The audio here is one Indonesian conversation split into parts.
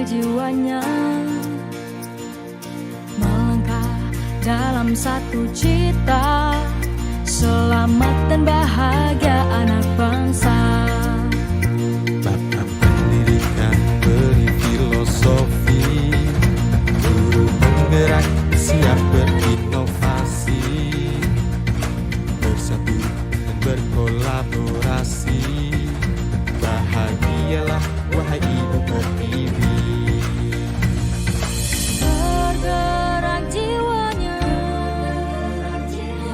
jiwanya, melangkah dalam satu cita, selamat dan bahagia anak bangsa. Bapak pendidikan beri filosofi, guru penggerak siap berinovasi, bersatu dan berkolaborasi. Bahagialah wahai ibu pertiwi. Bergerak jiwanya,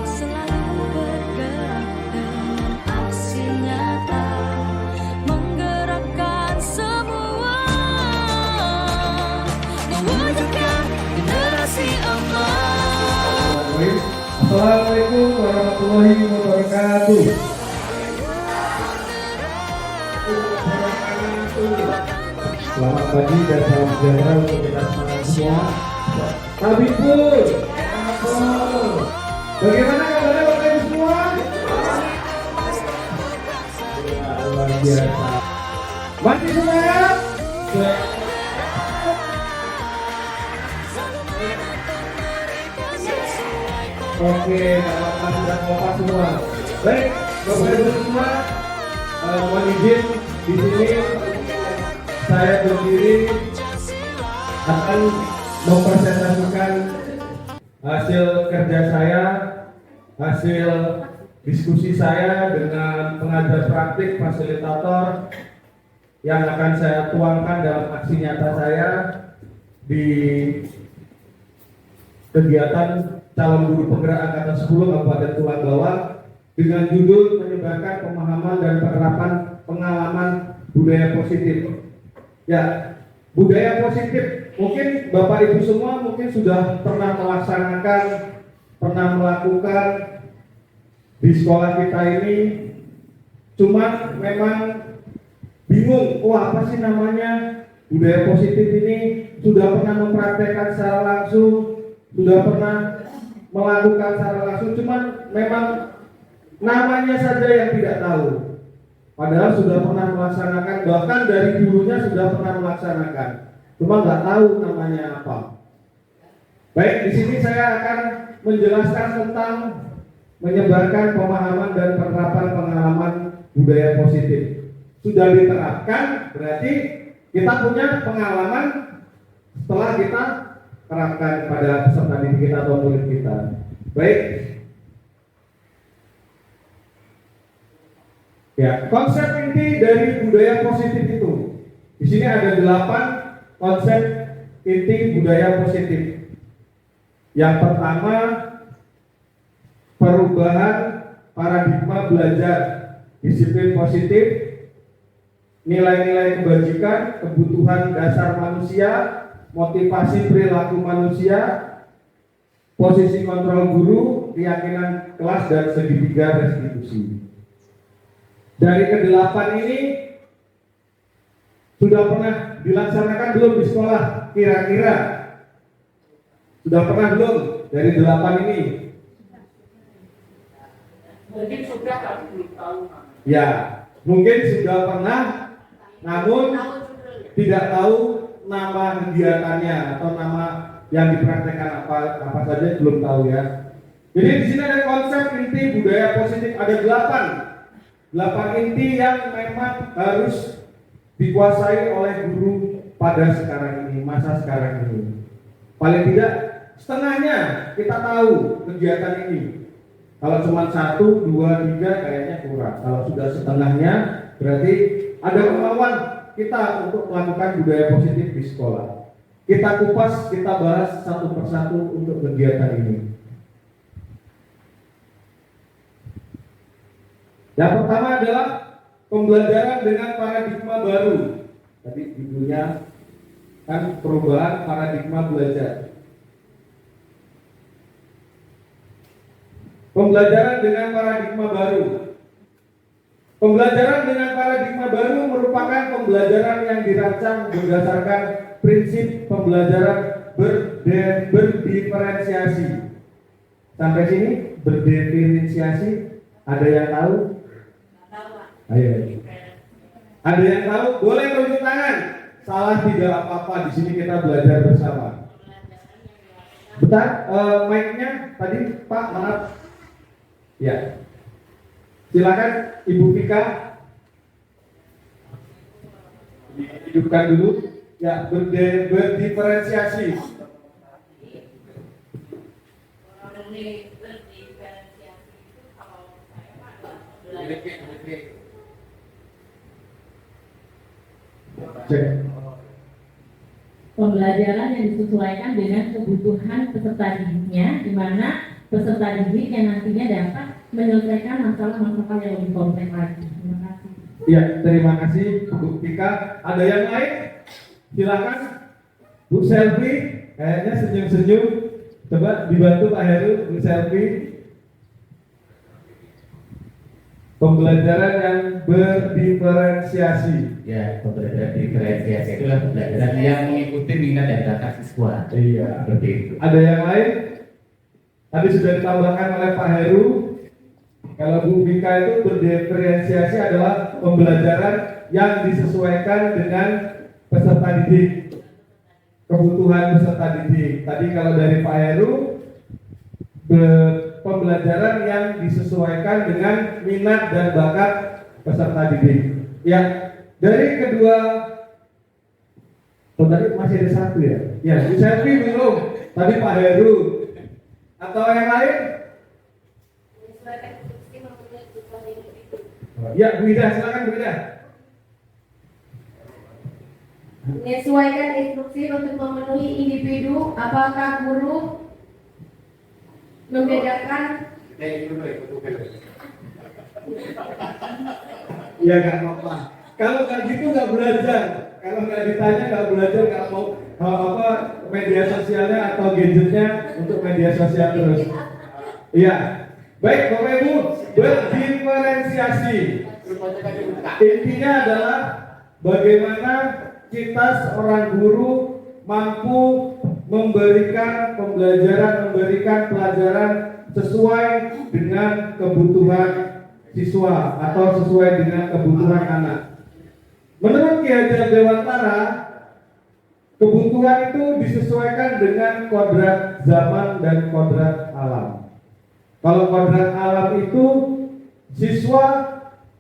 selalu bergerak dengan aksi nyata, menggerakkan semua, mewujudkan generasi emas. Assalamualaikum warahmatullahi wabarakatuh. Selamat pagi dan salam sejahtera untuk kita semua. Habibur, bagaimana kabarnya Bapak Ibu semua? Luar biasa. Masih semangat? Oke, apa sudah kompak semua? Baik, Bapak Ibu semua, mohon izin di sini saya berdiri akan mempresentasikan hasil kerja saya, hasil diskusi saya dengan pengajar praktik fasilitator yang akan saya tuangkan dalam aksi nyata saya di kegiatan calon guru penggerak angkatan 10 Kabupaten Tulang Bawang dengan judul menyebarkan pemahaman dan penerapan pengalaman budaya positif. Ya, budaya positif mungkin Bapak Ibu semua mungkin sudah pernah melaksanakan, pernah melakukan di sekolah kita ini, cuman memang bingung, apa sih namanya budaya positif ini, sudah pernah mempraktekkan secara langsung, sudah pernah melakukan secara langsung, cuman memang namanya saja yang tidak tahu. Padahal sudah pernah melaksanakan, bahkan dari dulunya sudah pernah melaksanakan, cuma nggak tahu namanya apa. Baik, di sini saya akan menjelaskan tentang menyebarkan pemahaman dan penerapan pengalaman budaya positif. Sudah diterapkan, berarti kita punya pengalaman setelah kita terapkan pada peserta didik kita atau murid kita. Baik. Ya, konsep inti dari budaya positif itu. Di sini ada 8 konsep inti budaya positif. Yang pertama, perubahan paradigma belajar, disiplin positif, nilai-nilai kebajikan, kebutuhan dasar manusia, motivasi perilaku manusia, posisi kontrol guru, keyakinan kelas, dan segitiga restitusi. Dari ke-8 ini sudah pernah dilaksanakan belum di sekolah? Kira-kira sudah pernah belum dari 8 ini? Mungkin sudah tapi belum tahu. Ya, mungkin sudah pernah, namun tidak tahu nama kegiatannya atau nama yang dipraktekkan apa saja belum tahu ya. Jadi di sini ada konsep inti budaya positif, ada 8 inti yang memang harus dikuasai oleh guru pada sekarang ini, masa sekarang ini. Paling tidak setengahnya kita tahu kegiatan ini. Kalau cuma 1, 2, 3 kayaknya kurang. Kalau sudah setengahnya berarti ada kemauan kita untuk melakukan budaya positif di sekolah. Kita kupas, kita bahas satu persatu untuk kegiatan ini. Yang pertama adalah pembelajaran dengan paradigma baru. Tadi judulnya kan perubahan paradigma belajar. Pembelajaran dengan paradigma baru. Pembelajaran dengan paradigma baru merupakan pembelajaran yang dirancang berdasarkan prinsip pembelajaran berdiferensiasi. Sampai sini berdiferensiasi, ada yang tahu? Ayo. Ada yang tahu? Boleh tunjuk tangan. salah tidak apa-apa. Di sini kita belajar bersama. Bentar, mic-nya tadi Pak, maaf. Ya. Silakan Ibu Vika. Hidupkan dulu. Ya, berdiferensiasi. Cek. Pembelajaran yang disesuaikan dengan kebutuhan peserta didiknya, di mana peserta didik yang nantinya dapat menyelesaikan masalah-masalah yang lebih kompleks lagi. Terima kasih. Ya, terima kasih Bu Vika. Ada yang lain? Silakan Bu Selvi. Kayaknya senyum-senyum. Coba dibantu Pak Heru, Bu Selvi. Pembelajaran yang berdiferensiasi. Ya, pembelajaran diferensiasi itulah pembelajaran yang mengikuti minat dan bakat siswa. Iya. Seperti itu. Ada yang lain? Tadi sudah ditambahkan oleh Pak Heru. Kalau Bu Vika itu berdiferensiasi adalah pembelajaran yang disesuaikan dengan peserta didik, kebutuhan peserta didik. Tadi kalau dari Pak Heru, pembelajaran yang disesuaikan dengan minat dan bakat peserta didik. Ya, dari kedua, tadi masih ada satu ya. Ya, Bu Selvi belum. Tadi Pak Heru. Atau yang lain? Ya, Bu Ida, silakan Bu Ida. Menyesuaikan instruksi untuk memenuhi individu, apakah guru membedakan Ya nggak apa-apa. Kalau nggak gitu nggak belajar. Kalau nggak ditanya nggak belajar, nggak mau apa media sosialnya atau gadgetnya untuk media sosial terus. Iya. Baik Bapak Ibu, berdiferensiasi. Intinya adalah bagaimana kita seorang guru mampu memberikan pembelajaran, memberikan pelajaran sesuai dengan kebutuhan siswa atau sesuai dengan kebutuhan anak. Menurut Ki Hajar Dewantara, kebutuhan itu disesuaikan dengan kodrat zaman dan kodrat alam. Kalau kodrat alam itu siswa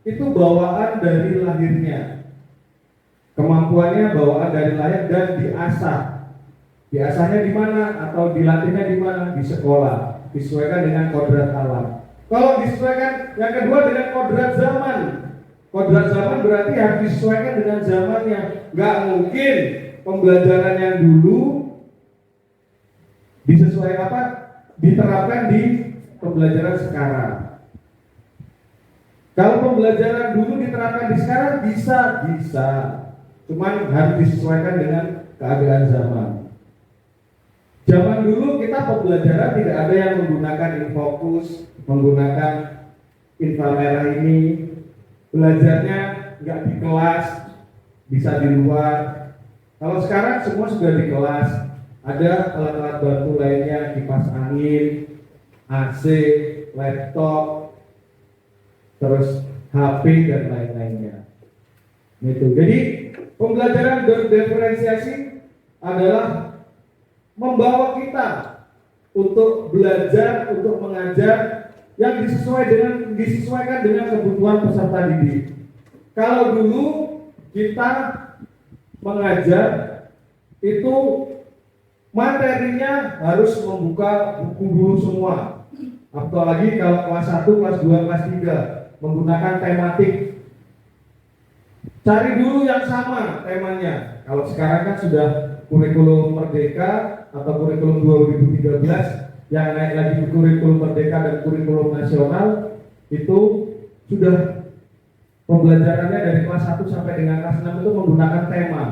itu bawaan dari lahirnya, kemampuannya bawaan dari lahir dan diasah. Diasahnya di mana atau dilatihnya di mana? Di sekolah. Disesuaikan dengan kodrat alam. Kalau disesuaikan yang kedua dengan kodrat zaman. Kodrat zaman berarti harus disesuaikan dengan zamannya. Nggak mungkin pembelajaran yang dulu disesuaikan apa? Diterapkan di pembelajaran sekarang. Kalau pembelajaran dulu diterapkan di sekarang bisa. Cuman harus disesuaikan dengan keadaan zaman. Zaman dulu kita pembelajaran tidak ada yang menggunakan infocus, menggunakan inframerah ini. Belajarnya nggak di kelas, bisa di luar. Kalau sekarang semua sudah di kelas, ada alat-alat bantu lainnya, kipas angin, AC, laptop, terus HP dan lain-lainnya. Itu. Jadi pembelajaran berdiferensiasi adalah membawa kita untuk belajar, untuk mengajar yang disesuaikan dengan kebutuhan peserta didik. Kalau dulu kita mengajar itu materinya harus membuka buku dulu semua. Apalagi kalau kelas 1, kelas 2, kelas 3 menggunakan tematik. Cari dulu yang sama temanya. Kalau sekarang kan sudah kurikulum Merdeka atau kurikulum 2013 yang naik lagi ke kurikulum Merdeka dan kurikulum nasional, itu sudah pembelajarannya dari kelas 1 sampai dengan kelas 6 itu menggunakan tema.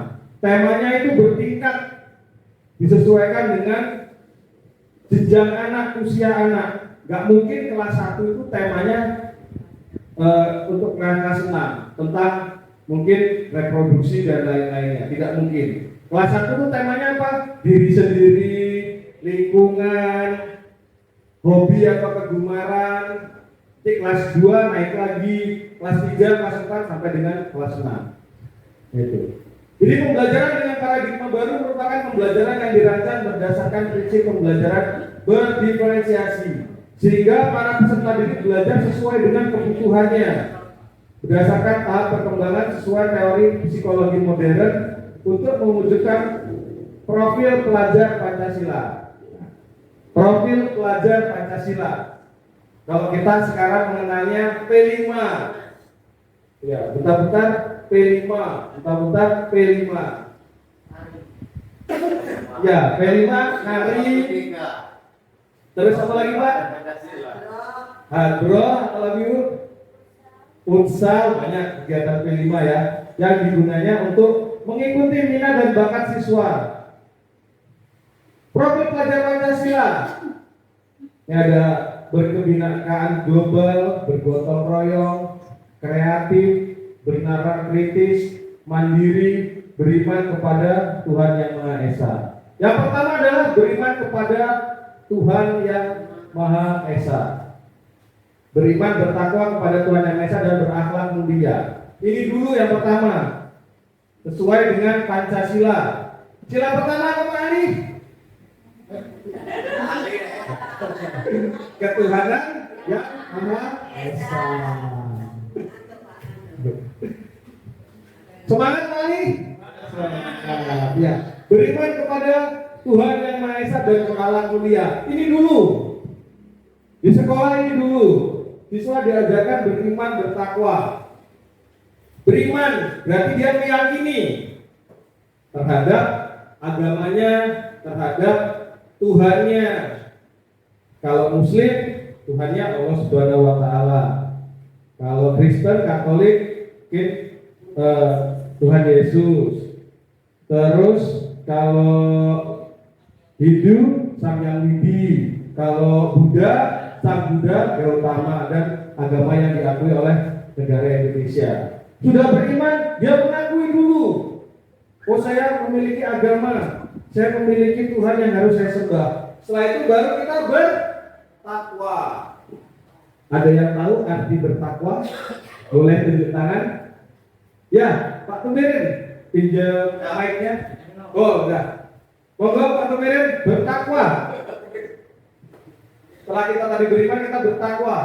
Temanya itu bertingkat, disesuaikan dengan jenjang anak, usia anak. Gak mungkin kelas 1 itu temanya untuk kelas 6 tentang mungkin reproduksi dan lain-lainnya. Tidak mungkin. Kelas 1 itu temanya apa? Diri sendiri, lingkungan, hobi atau kegumaran. Di kelas 2 naik lagi, kelas 3, kelas 4 sampai dengan kelas 6. Itu. Jadi pembelajaran dengan paradigma baru merupakan pembelajaran yang dirancang berdasarkan prinsip pembelajaran berdiferensiasi, sehingga para peserta didik belajar sesuai dengan kebutuhannya berdasarkan tahap perkembangan sesuai teori psikologi modern untuk mewujudkan profil pelajar Pancasila. Profil pelajar Pancasila. Kalau kita sekarang mengenalnya P5. Ya, bentar-bentar P5, bentar-bentar P5. Ya, P5 nari. Terus apa lagi, Pak? Hadroh, apa lagi, Bu? Unsal, banyak kegiatan P5 ya, yang digunanya untuk mengikuti minat dan bakat siswa. Profil pelajar Pancasila. Ini ada berkebinekaan global, bergotong royong, kreatif, bernalar kritis, mandiri, beriman kepada Tuhan Yang Maha Esa. Yang pertama adalah beriman kepada Tuhan Yang Maha Esa. Beriman bertakwa kepada Tuhan Yang Maha Esa dan berakhlak mulia. Ini dulu yang pertama, sesuai dengan Pancasila. Sila pertama apa Pak Ali? Ketuhanan yang Maha Esa. Semangat Pak Ali? Semangat. Ya. Beriman kepada Tuhan Yang Maha Esa dan berakhlak mulia. Ini dulu. Di sekolah ini dulu. Siswa diajarkan beriman bertakwa. Beriman berarti dia meyakini terhadap agamanya, terhadap Tuhannya. Kalau Muslim, Tuhannya Allah Subhanahu Wa Taala. Kalau Kristen, Katolik, Tuhan Yesus. Terus kalau Hindu, Sang Yang Widi. Kalau Buddha, Sang Buddha Gautama, dan agama yang diakui oleh negara Indonesia. Sudah beriman, dia mengakui dulu. Oh, saya memiliki agama, saya memiliki Tuhan yang harus saya sembah. Setelah itu baru kita bertakwa. Ada yang tahu arti bertakwa? Boleh tunjuk tangan? Ya, Pak Tumirin, pinjam mic-nya. Oh, udah. Monggo Pak Tumirin, bertakwa. Setelah kita tadi beriman, kita bertakwa.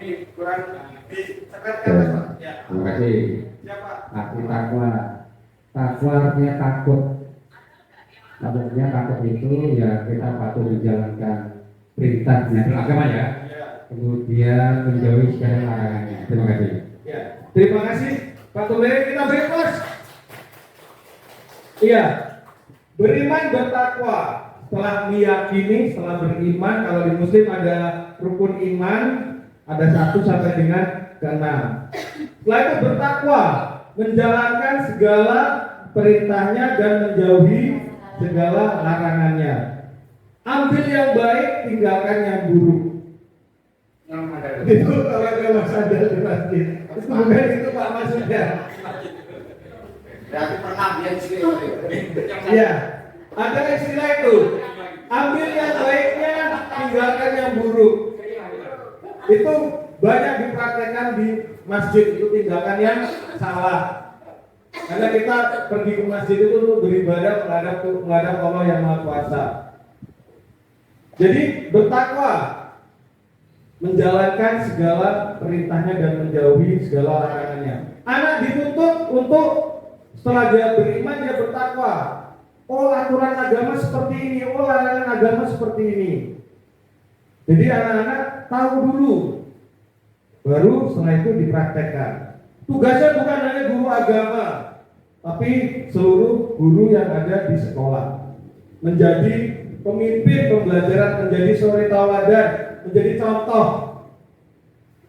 Ini kurang disekretkan, Pak. Ya. Terima kasih. Siapa? Arti takwa. Takwa artinya takut. Artinya takut itu ya kita patuh menjalankan perintahnya dalam agama ya. Kemudian menjauhi segala larangannya. Terima kasih. Ya. Terima kasih Pak Tumirin, kita beri pos. Iya. Beriman bertakwa. Setelah meyakini, setelah beriman, kalau di Muslim ada rukun iman, ada 1 sampai dengan ke-6. Setelah itu bertakwa, menjalankan segala perintahnya dan menjauhi segala larangannya. Ambil yang baik, tinggalkan yang buruk. Itu kalau ada Mas ada di masjid. Itu bukan itu Pak maksudnya. Berarti pernah dia di sini. Iya. Ada istilah itu. Ambil yang baiknya, tinggalkan yang buruk. Itu banyak dipraktekkan di masjid, itu tinggalkan yang salah. Karena kita pergi ke masjid itu untuk beribadah menghadap Allah yang Maha Kuasa. Jadi bertakwa, menjalankan segala perintahnya dan menjauhi segala larangannya. Anak dituntut untuk setelah dia beriman dia bertakwa. Oh, aturan agama seperti ini, oh larangan agama seperti ini. Jadi anak-anak tahu dulu, baru setelah itu dipraktekkan. Tugasnya bukan hanya guru agama, tapi seluruh guru yang ada di sekolah. Menjadi pemimpin pembelajaran, menjadi suri tauladan, menjadi contoh.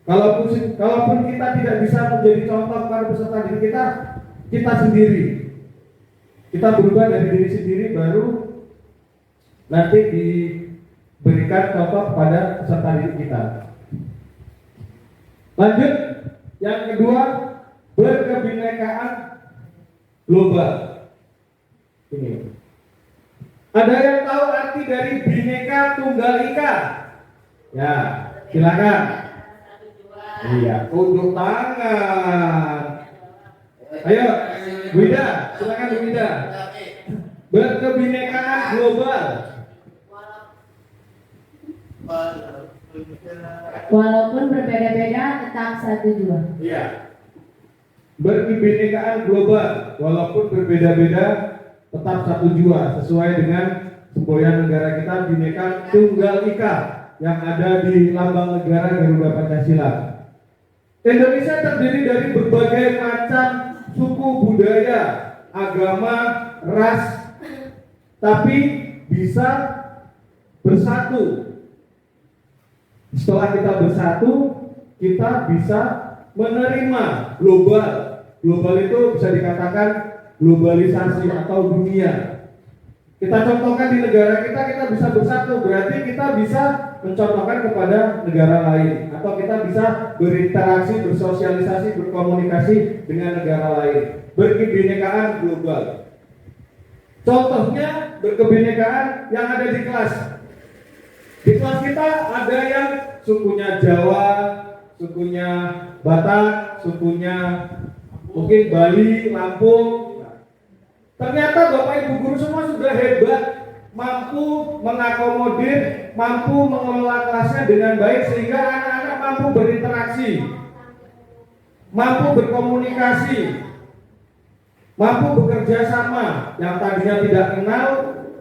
Kalaupun kita tidak bisa menjadi contoh kepada peserta didik kita sendiri. Kita berubah dari diri sendiri, baru nanti diberikan contoh kepada peserta didik kita. Lanjut, yang kedua, berkebinekaan global. Ini. Ada yang tahu arti dari Bhinneka Tunggal Ika? Ya, silakan. Iya, unjuk tangan. Ayo. Bu Ida, silakan Bu Ida. Berkebinekaan global. Walaupun berbeda-beda tetap satu jua. Iya. Berkebinekaan global, walaupun berbeda-beda tetap satu jua, sesuai dengan semboyan negara kita Bhinneka Tunggal Ika yang ada di lambang negara Garuda Pancasila. Indonesia terdiri dari berbagai macam suku, budaya, agama, ras, tapi bisa bersatu. Setelah kita bersatu, kita bisa menerima global. Global itu bisa dikatakan globalisasi atau dunia. Kita contohkan di negara kita bisa bersatu, berarti kita bisa mencontohkan kepada negara lain, atau kita bisa berinteraksi, bersosialisasi, berkomunikasi dengan negara lain. Berkebinekaan global. Contohnya berkebinekaan yang ada di kelas. Di kelas kita ada yang sukunya Jawa, sukunya Batak, sukunya mungkin Bali, Lampung. Ternyata Bapak Ibu guru semua sudah hebat, mampu mengakomodir, mampu mengelola kelasnya dengan baik sehingga anak-anak mampu berinteraksi, mampu berkomunikasi, mampu bekerja sama. Yang tadinya tidak kenal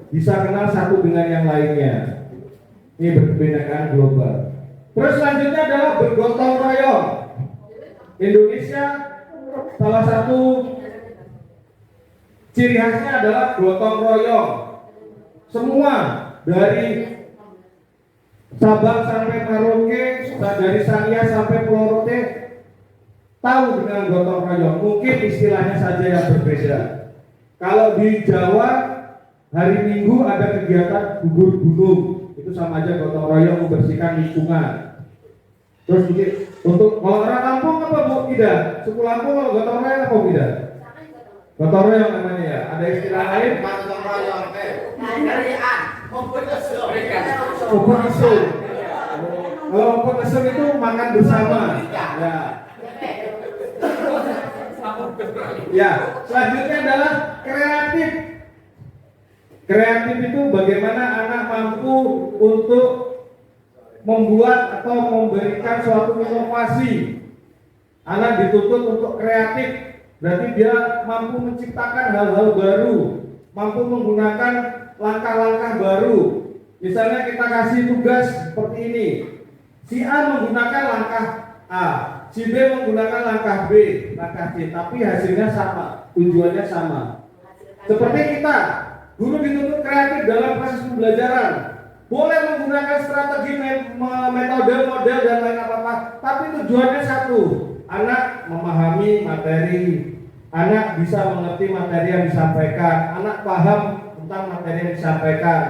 bisa kenal satu dengan yang lainnya. Ini berkebinekaan global. Terus selanjutnya adalah bergotong royong. Indonesia salah satu ciri khasnya adalah gotong royong. Semua dari Sabang sampai Merauke, dari Sania sampai Pulau Rote tahu dengan gotong royong. Mungkin istilahnya saja yang berbeda. Kalau di Jawa hari Minggu ada kegiatan gugur gunung, itu sama aja gotong royong membersihkan lingkungan. Terus untuk kalau orang Lampung apa Bu Ida? Suku Lampung kalau gotong royong apa Bu Ida? Gotong royong namanya ya. Ada istilah lain? Opor isu. Kalau opor isu itu makan bersama. Ya. Ya. Selanjutnya adalah kreatif. Kreatif itu bagaimana anak mampu untuk membuat atau memberikan suatu inovasi. Anak dituntut untuk kreatif. Berarti dia mampu menciptakan hal-hal baru, mampu menggunakan langkah-langkah baru. Misalnya kita kasih tugas seperti ini, si A menggunakan langkah A, si B menggunakan langkah B, langkah C, tapi hasilnya sama, tujuannya sama. Seperti kita, guru dituntut kreatif dalam proses pembelajaran. Boleh menggunakan strategi, metode, model dan lain apa-apa, tapi tujuannya satu. Anak memahami materi, anak bisa mengerti materi yang disampaikan, anak paham tentang materi yang disampaikan.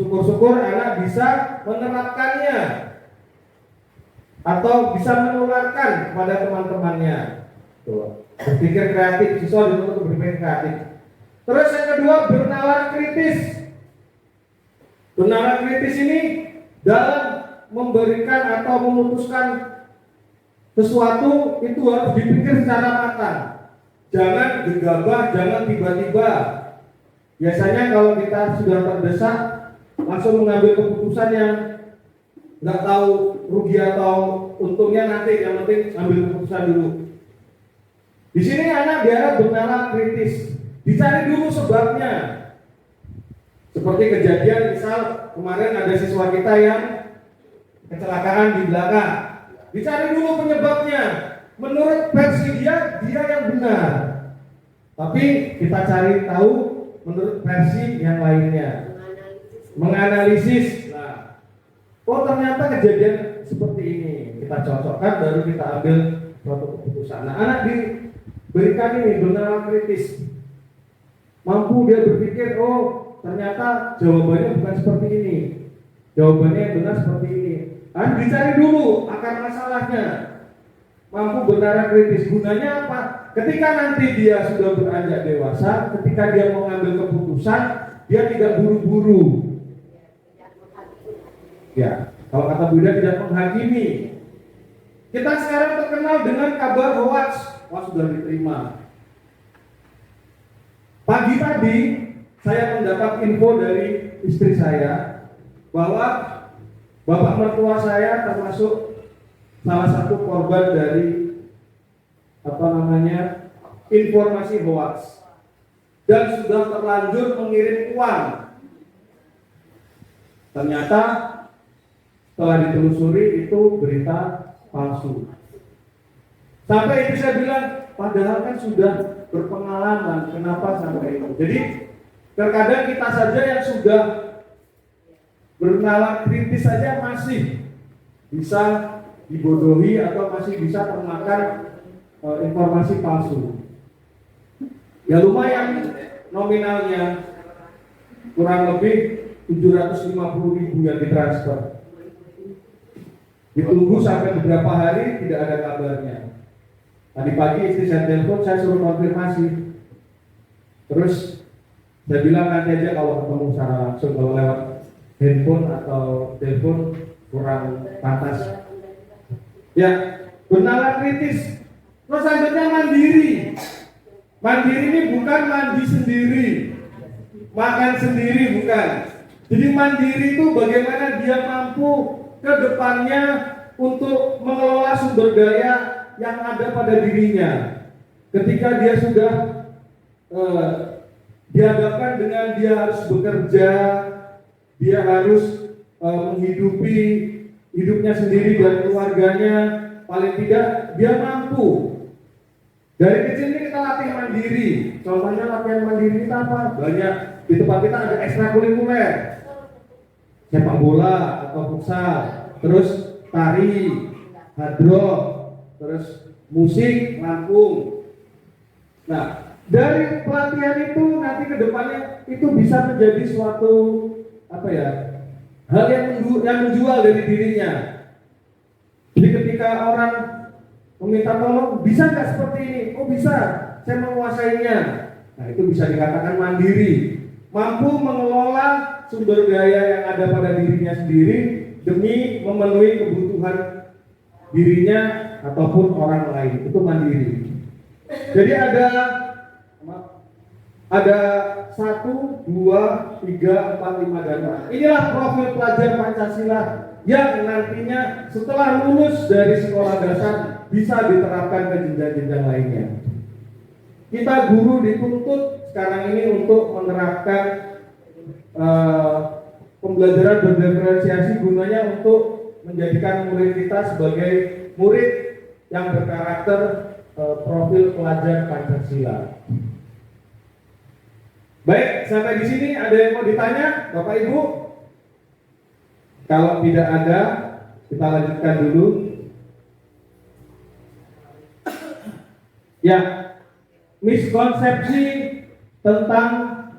Syukur-syukur anak bisa menerapkannya atau bisa menularkan kepada teman-temannya. Berpikir kreatif, siswa dituntut berpikir kreatif. Terus yang kedua, bernalar kritis. Bernalar kritis ini dalam memberikan atau memutuskan sesuatu itu harus dipikir secara matang. Jangan gegabah, jangan tiba-tiba. Biasanya kalau kita sudah terdesak, langsung mengambil keputusan yang nggak tahu rugi atau untungnya nanti. Yang penting ambil keputusan dulu. Di sini anak diharap bernalar kritis, dicari dulu sebabnya. Seperti kejadian misal kemarin ada siswa kita yang kecelakaan di belakang. Dicari dulu penyebabnya. Menurut versi dia yang benar. Tapi kita cari tahu menurut versi yang lainnya. Menganalisis. Nah, oh ternyata kejadian seperti ini. Kita cocokkan baru kita ambil suatu keputusan. Nah, anak diberikan ini benar kritis. Mampu dia berpikir, oh ternyata jawabannya bukan seperti ini. Jawabannya benar seperti ini. Harus dicari dulu akar masalahnya. Mampu bernalar kritis. Gunanya apa? Ketika nanti dia sudah beranjak dewasa, ketika dia mau mengambil keputusan, dia tidak buru-buru. Ya, kalau kata Buddha tidak menghakimi. Kita sekarang terkenal dengan kabar hoax. Wah, sudah diterima. Pagi tadi saya mendapat info dari istri saya bahwa bapak mertua saya termasuk salah satu korban dari informasi hoax dan sudah terlanjur mengirim uang. Ternyata setelah ditelusuri itu berita palsu. Sampai itu saya bilang, padahal kan sudah berpengalaman, kenapa sampai itu? Jadi terkadang kita saja yang sudah bernalar kritis saja masih bisa dibodohi atau masih bisa termakan informasi palsu. Ya lumayan nominalnya, kurang lebih 750.000 yang ditransfer. Ditunggu sampai beberapa hari tidak ada kabarnya. Tadi pagi istri saya telepon, saya suruh konfirmasi. Terus saya bilang nanti aja kalau ketemu secara langsung, kalau lewat handphone atau telepon kurang pantas. Ya, bernalar kritis. Terus selanjutnya mandiri. Mandiri ini bukan mandi sendiri, makan sendiri, bukan. Jadi mandiri itu bagaimana dia mampu ke depannya untuk mengelola sumber daya yang ada pada dirinya. Ketika dia sudah dihadapkan dengan dia harus bekerja, dia harus menghidupi hidupnya sendiri dan keluarganya, paling tidak dia mampu. Dari kecil ini kita latih mandiri. Contohnya latihan mandiri kita apa? Banyak. Di tempat kita ada ekstrakurikuler, sepak bola atau futsal, terus tari, hadroh, terus musik, lampung. Nah, dari pelatihan itu nanti ke depannya itu bisa menjadi suatu hal yang menjual dari dirinya. Jadi ketika orang meminta tolong, bisa nggak seperti ini? Oh bisa, saya menguasainya. Nah itu bisa dikatakan mandiri, mampu mengelola sumber daya yang ada pada dirinya sendiri demi memenuhi kebutuhan dirinya ataupun orang lain. Itu mandiri. Jadi ada 1, 2, 3, 4, 5 dan 6. Inilah profil pelajar Pancasila yang nantinya setelah lulus dari sekolah dasar bisa diterapkan ke jenjang-jenjang lainnya. Kita guru dituntut sekarang ini untuk menerapkan pembelajaran berdiferensiasi, gunanya untuk menjadikan murid kita sebagai murid yang berkarakter profil pelajar Pancasila. Baik, sampai di sini ada yang mau ditanya, Bapak Ibu? Kalau tidak ada, kita lanjutkan dulu. Ya, miskonsepsi tentang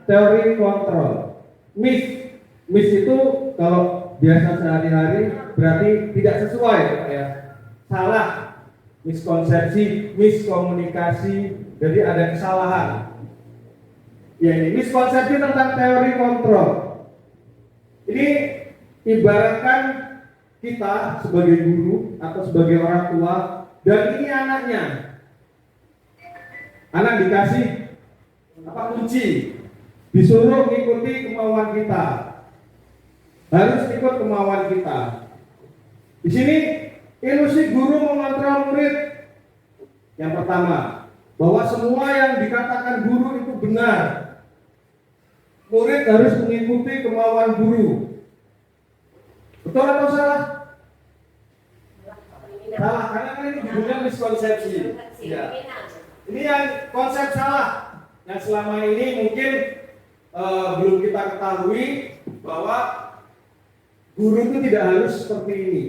teori kontrol. Mis itu kalau biasa sehari-hari berarti tidak sesuai, ya. Salah, miskonsepsi, miskomunikasi, jadi ada kesalahan. Ya, ini miskonsepsi tentang teori kontrol. Ini ibaratkan kita sebagai guru atau sebagai orang tua dan ini anaknya. Anak dikasih kunci, disuruh mengikuti kemauan kita, harus ikut kemauan kita. Di sini ilusi guru mengontrol murid. Yang pertama, bahwa semua yang dikatakan guru itu benar. Murid harus mengikuti kemauan guru. Betul atau salah? Salah, karena ini judulnya miskonsepsi. Ya. Ini yang konsep salah yang selama ini mungkin belum kita ketahui bahwa guru itu tidak harus seperti ini.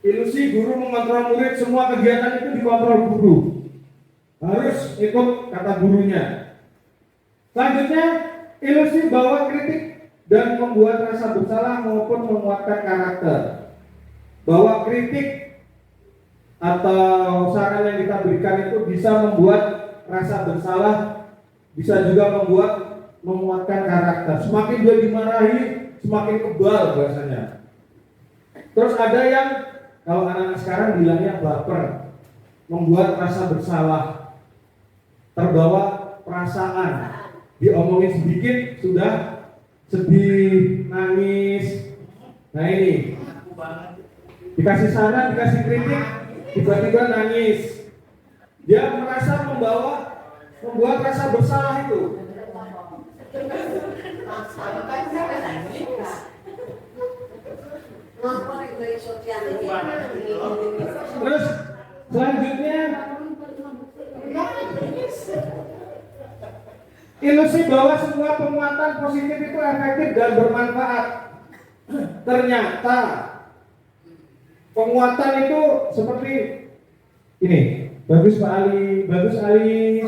Ilusi guru mengontrol murid, semua kegiatan itu dikontrol guru. Harus ikut kata gurunya. Selanjutnya, ilusi bahwa kritik dan membuat rasa bersalah maupun menguatkan karakter. Bahwa kritik atau saran yang kita berikan itu bisa membuat rasa bersalah, bisa juga menguatkan karakter. Semakin dia dimarahi, semakin kebal bahasanya. Terus ada yang kalau anak-anak sekarang bilangnya baper, membuat rasa bersalah, terbawa perasaan. Diomongin sedikit sudah sedih, nangis. Nah ini dikasih saran, dikasih kritik, tiba-tiba nangis. Dia merasa membuat rasa bersalah itu. Terus selanjutnya ilusi bahwa semua penguatan positif itu efektif dan bermanfaat. Ternyata penguatan itu seperti ini. Bagus Pak Ali, bagus Ali.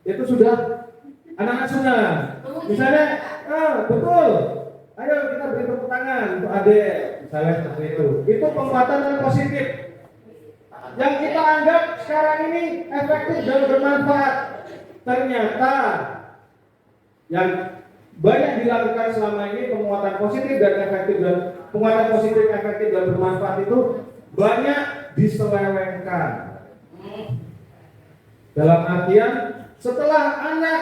Itu sudah anak-anak sunnah. Misalnya, betul. Ayo kita beri tepuk tangan untuk adik. Misalnya seperti itu. Itu penguatan yang positif. Yang kita anggap sekarang ini efektif dan bermanfaat. Ternyata yang banyak dilakukan selama ini penguatan positif dan efektif dan penguatan positif, efektif dan bermanfaat itu banyak diselewengkan. Dalam artian setelah anak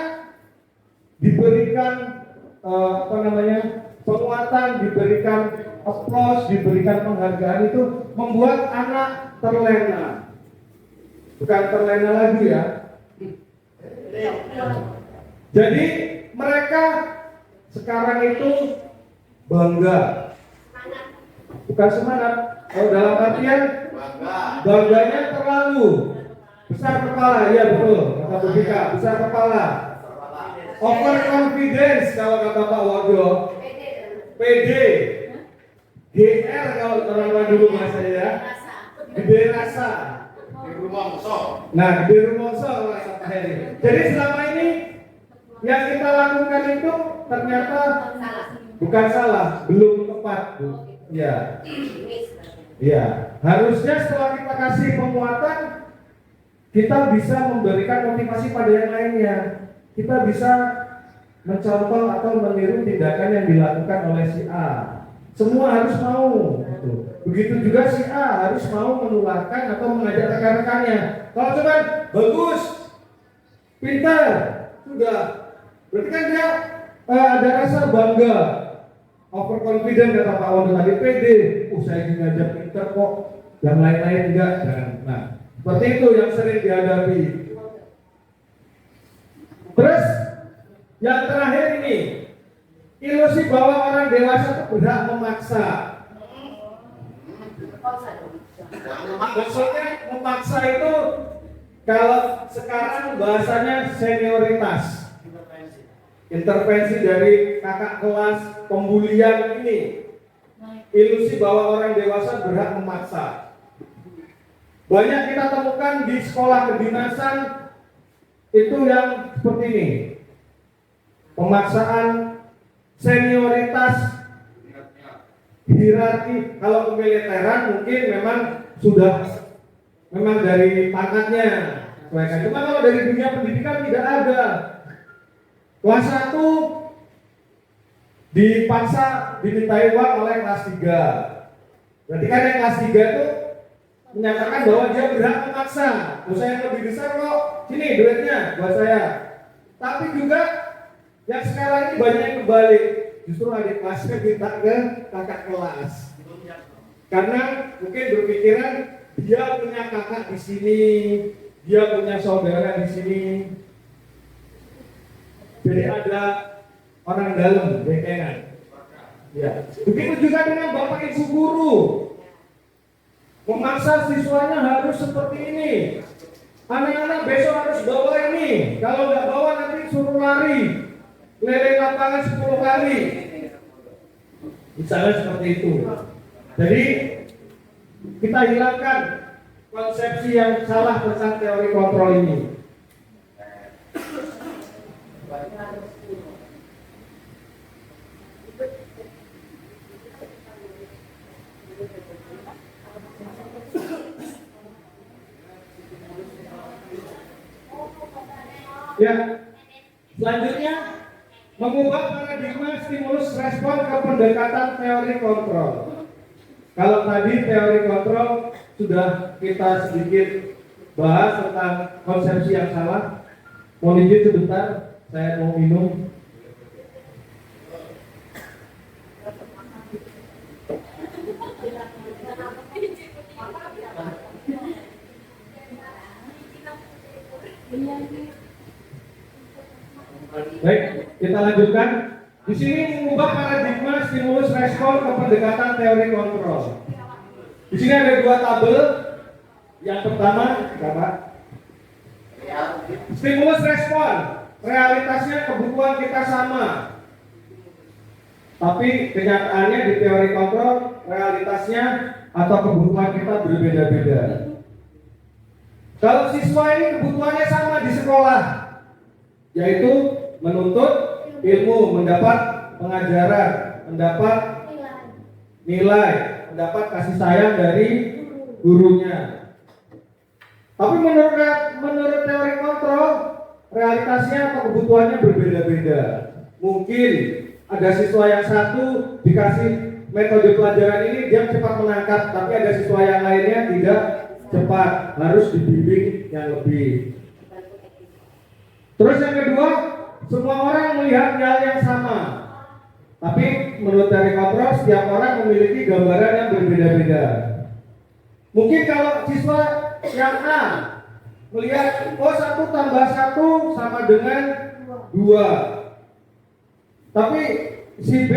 diberikan penguatan, diberikan applause, diberikan penghargaan itu membuat anak terlena. Bukan terlena lagi ya. Jadi mereka sekarang itu bangga, bukan semangat. Kalau dalam artian bangganya terlalu besar kepala, ya betul kata Bu Vika, besar kepala, over confidence kalau kata Pak Wodo, PD, GR kalau orang dulu bahasanya ya, gede rasa. Nah, gede rumongso rasa Pak Heri. Jadi selama ini yang kita lakukan itu ternyata bukan salah, belum tepat, Bu. Ya. Ya, harusnya setelah kita kasih penguatan, kita bisa memberikan motivasi pada yang lainnya. Kita bisa mencontoh atau meniru tindakan yang dilakukan oleh si A. Semua harus mau. Gitu. Begitu juga si A harus mau menularkan atau mengajak rekan-rekannya. Kalau cuma bagus, pintar, sudah. Berarti kan dia ada rasa bangga, overconfident kata Pak Wondo tadi, pede. Saya ingin ngajak pintar kok, yang lain-lain enggak. Nah, seperti itu yang sering dihadapi. Terus yang terakhir ini, ilusi bahwa orang dewasa itu berhak memaksa. Maksudnya memaksa itu kalau sekarang bahasanya senioritas. Intervensi dari kakak kelas, pembulian ini. Ilusi bahwa orang dewasa berhak memaksa. Banyak kita temukan di sekolah kedinasan itu yang seperti ini. Pemaksaan senioritas, hierarki. Kalau kemiliteran mungkin memang sudah dari pangkatnya. Cuma kalau dari dunia pendidikan tidak ada. Kelas 1 dipaksa dimintai uang oleh kelas 3. Berarti kan yang kelas 3 itu menyatakan bahwa dia berhak memaksa. Saya yang lebih besar kok, sini duitnya buat saya. Tapi juga yang sekarang ini banyak yang kebalik. Justru adik kelasnya minta ke kakak kelas. Karena mungkin berpikiran dia punya kakak di sini, dia punya saudara di sini. Jadi ada orang dalam bekengan. Ya. Begitu juga dengan bapak ibu guru. Memaksa siswanya harus seperti ini. Anak-anak besok harus bawa ini. Kalau nggak bawa nanti suruh lari. Keliling lapangan 10 kali. Misalnya seperti itu. Jadi kita hilangkan konsepsi yang salah tentang teori kontrol ini. Ya, selanjutnya mengubah paradigma stimulus respon ke pendekatan teori kontrol. Kalau tadi teori kontrol sudah kita sedikit bahas tentang konsepsi yang salah. Mohon izin sebentar, saya mau minum. Baik, kita lanjutkan. Di sini mengubah paradigma stimulus respon ke pendekatan teori kontrol. Di sini ada dua tabel. Yang pertama, Bapak. Stimulus respon, realitasnya kebutuhan kita sama. Tapi kenyataannya di teori kontrol, realitasnya atau kebutuhan kita berbeda-beda. Kalau siswa ini kebutuhannya sama di sekolah, yaitu menuntut ilmu, mendapat pengajaran, mendapat nilai, mendapat kasih sayang dari gurunya. Tapi menurut teori kontrol, realitasnya atau kebutuhannya berbeda-beda. Mungkin ada siswa yang satu dikasih metode pelajaran ini dia cepat menangkap, tapi ada siswa yang lainnya tidak cepat, harus dibimbing yang lebih. Terus yang kedua, semua orang melihat hal yang sama. Tapi menurut teori kontrol, setiap orang memiliki gambaran yang berbeda-beda. Mungkin kalau siswa yang A melihat 1 tambah 1 sama dengan 2. Tapi si B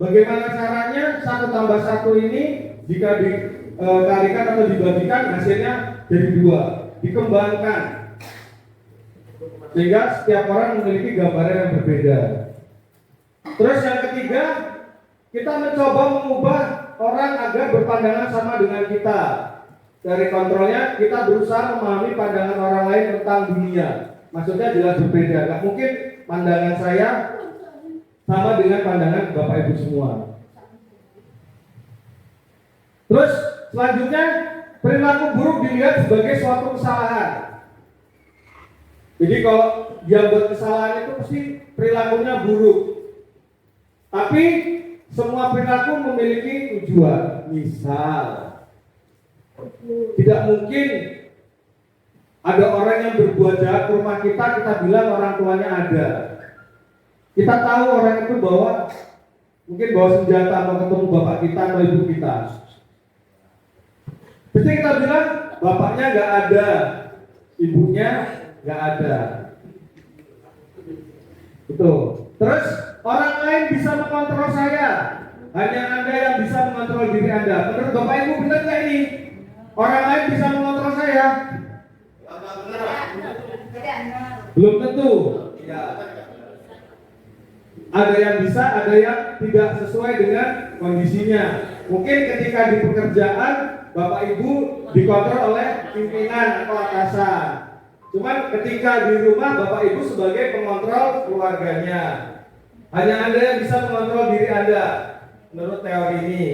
bagaimana caranya 1 tambah 1 ini jika dikalikan atau dibagikan hasilnya jadi 2, dikembangkan. Sehingga setiap orang memiliki gambaran yang berbeda. Terus yang ketiga, kita mencoba mengubah orang agar berpandangan sama dengan kita. Dari kontrolnya kita berusaha memahami pandangan orang lain tentang dunia. Maksudnya jelas berbeda. Gak mungkin pandangan saya sama dengan pandangan Bapak Ibu semua. Terus selanjutnya, perilaku buruk dilihat sebagai suatu kesalahan. Jadi kalau dia buat kesalahan itu pasti perilakunya buruk. Tapi semua perilaku memiliki tujuan. Misal, tidak mungkin ada orang yang berbuat jahat ke rumah kita bilang orang tuanya ada. Kita tahu orang itu mungkin bawa senjata mau ketemu bapak kita atau ibu kita. Pasti kita bilang bapaknya nggak ada, ibunya nggak ada. Betul. Terus orang lain bisa mengontrol saya, hanya Anda yang bisa mengontrol diri Anda. Menurut Bapak Ibu benar nggak ini? Orang lain bisa mengontrol saya? Belum tentu. Ya. Ada yang bisa, ada yang tidak sesuai dengan kondisinya. Mungkin ketika di pekerjaan Bapak Ibu dikontrol oleh pimpinan atau atasan. Cuman ketika di rumah Bapak Ibu sebagai pengontrol keluarganya. Hanya Anda yang bisa mengontrol diri Anda menurut teori ini.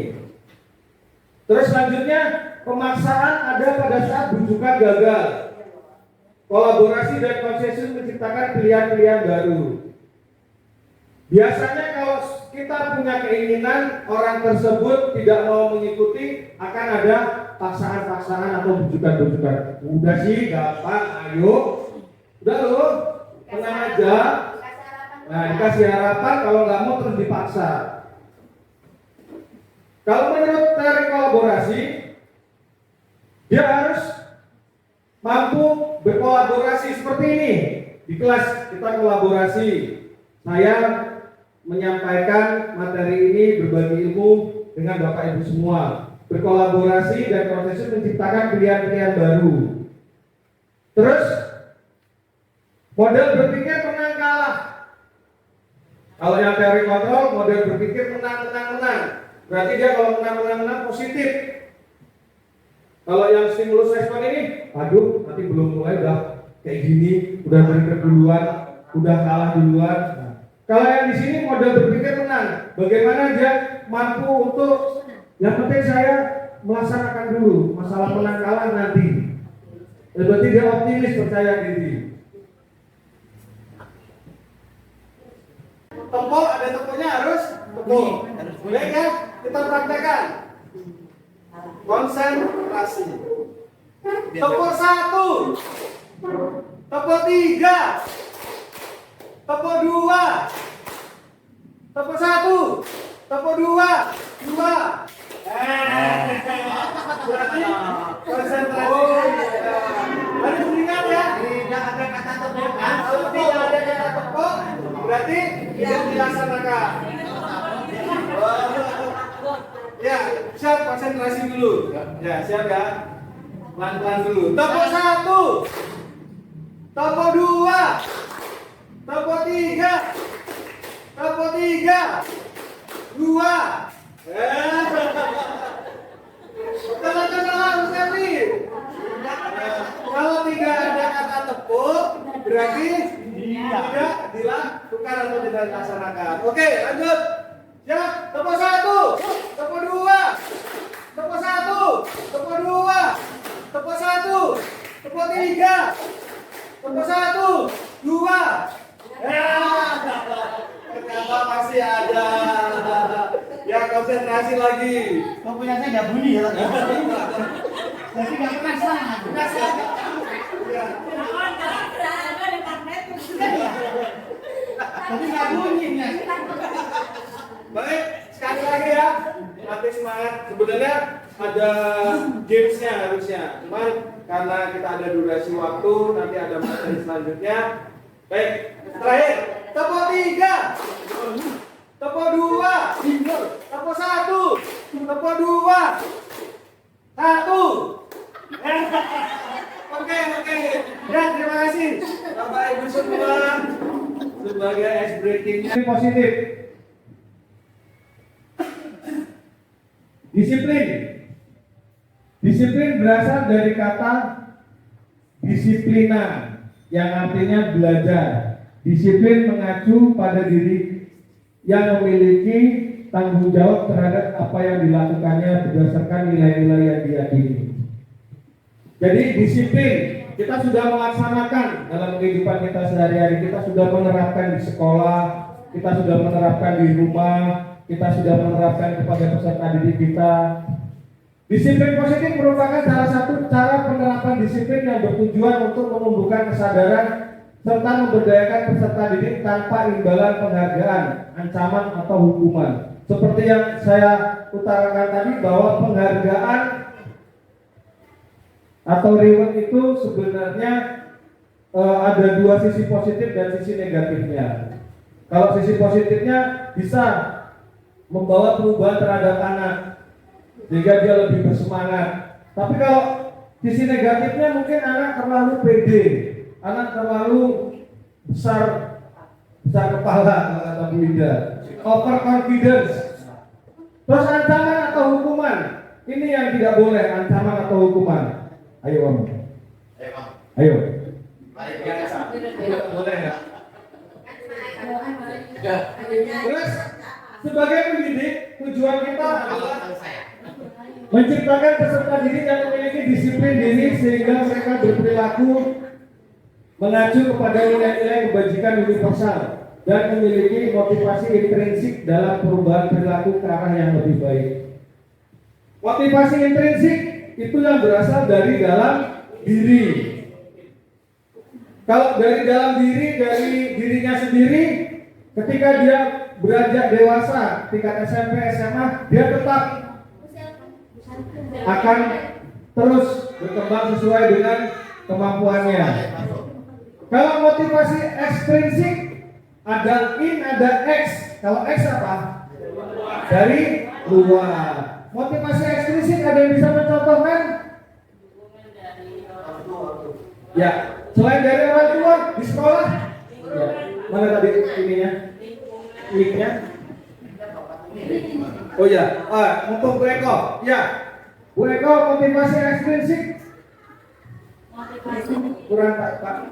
Terus selanjutnya, pemaksaan ada pada saat bujukan gagal. Kolaborasi dan konsensus menciptakan pilihan-pilihan baru. Biasanya kalau kita punya keinginan orang tersebut tidak mau mengikuti, akan ada paksaan-paksaan atau bujukan-bujukan. Udah sih, gampang, ayo. Udah loh, tenang aja. Nah, dikasih harapan, kalau nggak mau terus dipaksa. Kalau menurut teori kolaborasi, dia harus mampu berkolaborasi seperti ini. Di kelas kita kolaborasi. Saya menyampaikan materi ini, berbagi ilmu dengan Bapak Ibu semua. Berkolaborasi dan proses menciptakan pilihan-pilihan baru. Terus model berpikir menang kalah. Kalau yang teori kontrol, model berpikir menang. Berarti dia kalau menang positif. Kalau yang stimulus respon ini, aduh, nanti belum mulai udah kayak gini, udah berpikir duluan, udah kalah duluan. Nah, kalau yang di sini model berpikir menang, bagaimana dia mampu untuk yang penting saya melaksanakan dulu, masalah menang kalah nanti. Berarti dia optimis, percaya diri. Tempur, ada tempurnya harus betul. Baik ya, kita praktekkan. Konsentrasi. Tempur 1. Tepuk 3. Tepuk 2. Tepuk 1. Tepuk 2. 2. Berarti konsentrasi. Harus ingat ya. Tidak ada kata tepuk. Kalau tidak ada kata tepuk, berarti bisa dilaksanakan. Ya, siap, konsentrasi dulu. Ya, siap ya. Pelan-pelan dulu. Tepuk 1. Tepuk 2. Tepuk 3. Tepuk 3. 2. Tenang-tenang harus happy. Kalau tidak ada kata tepuk, berarti tidak dilakukan atau tidak dilaksanakan. Oke, lanjut. Siap, tepuk 1, tepuk 2, tepuk 1, tepuk 2, tepuk 1, tepuk 3, tepuk 1, 2. Ternyata masih ada. Ya, konsentrasi lagi. Kok punya saya nggak bunyi ya? Jadi nggak pernah salah. Ya. Jadi nggak bunyi ya. Baik, sekali lagi ya. Latih semangat. Sebenarnya ada gamesnya harusnya. Cuman karena kita ada durasi waktu, nanti ada materi selanjutnya. Baik, terakhir. Tepuk 3. Tepuk 2. Tepuk 1. Tepuk 2. 1. Oke. Ya, terima kasih Bapak Ibu semua sebagai ice breaking positif. Disiplin. Disiplin berasal dari kata disiplina yang artinya belajar. Disiplin mengacu pada diri yang memiliki tanggung jawab terhadap apa yang dilakukannya berdasarkan nilai-nilai yang diyakini. Jadi disiplin kita sudah melaksanakan dalam kehidupan kita sehari-hari. Kita sudah menerapkan di sekolah, kita sudah menerapkan di rumah, kita sudah menerapkan kepada peserta didik kita. Disiplin positif merupakan salah satu cara penerapan disiplin yang bertujuan untuk menumbuhkan kesadaran serta memberdayakan peserta didik tanpa imbalan penghargaan, ancaman atau hukuman. Seperti yang saya utarakan tadi bahwa penghargaan atau reward itu sebenarnya ada dua sisi positif dan sisi negatifnya. Kalau sisi positifnya bisa membawa perubahan terhadap anak sehingga dia lebih bersemangat. Tapi kalau sisi negatifnya mungkin anak terlalu pede, anak terlalu besar kepala kalau kata Bu Ida, overconfidence. Terus ancaman atau hukuman, ini yang tidak boleh, ancaman atau hukuman. Ayo Om. Ayo. Tidak boleh ya. Terus sebagai pendidik tujuan kita adalah menciptakan peserta didik yang memiliki disiplin diri sehingga mereka berperilaku mengacu kepada nilai-nilai kebajikan universal dan memiliki motivasi intrinsik dalam perubahan perilaku ke arah yang lebih baik. Motivasi intrinsik itu yang berasal dari dalam diri. Kalau dari dalam diri, dari dirinya sendiri, ketika dia beranjak dewasa, tingkat SMP, SMA, dia tetap akan terus berkembang sesuai dengan kemampuannya. Kalau motivasi ekstrinsik, ada in, ada X. Kalau X apa? Dari luar. Motivasi ekstrinsik ada yang bisa mencontohkan? Ya, selain dari orang tua di sekolah. Ya. Mana tadi ininya? Linknya? Oh ya, untuk Bu Eko. Ya, Bu Eko motivasi ekstrinsik. Kurang Pak.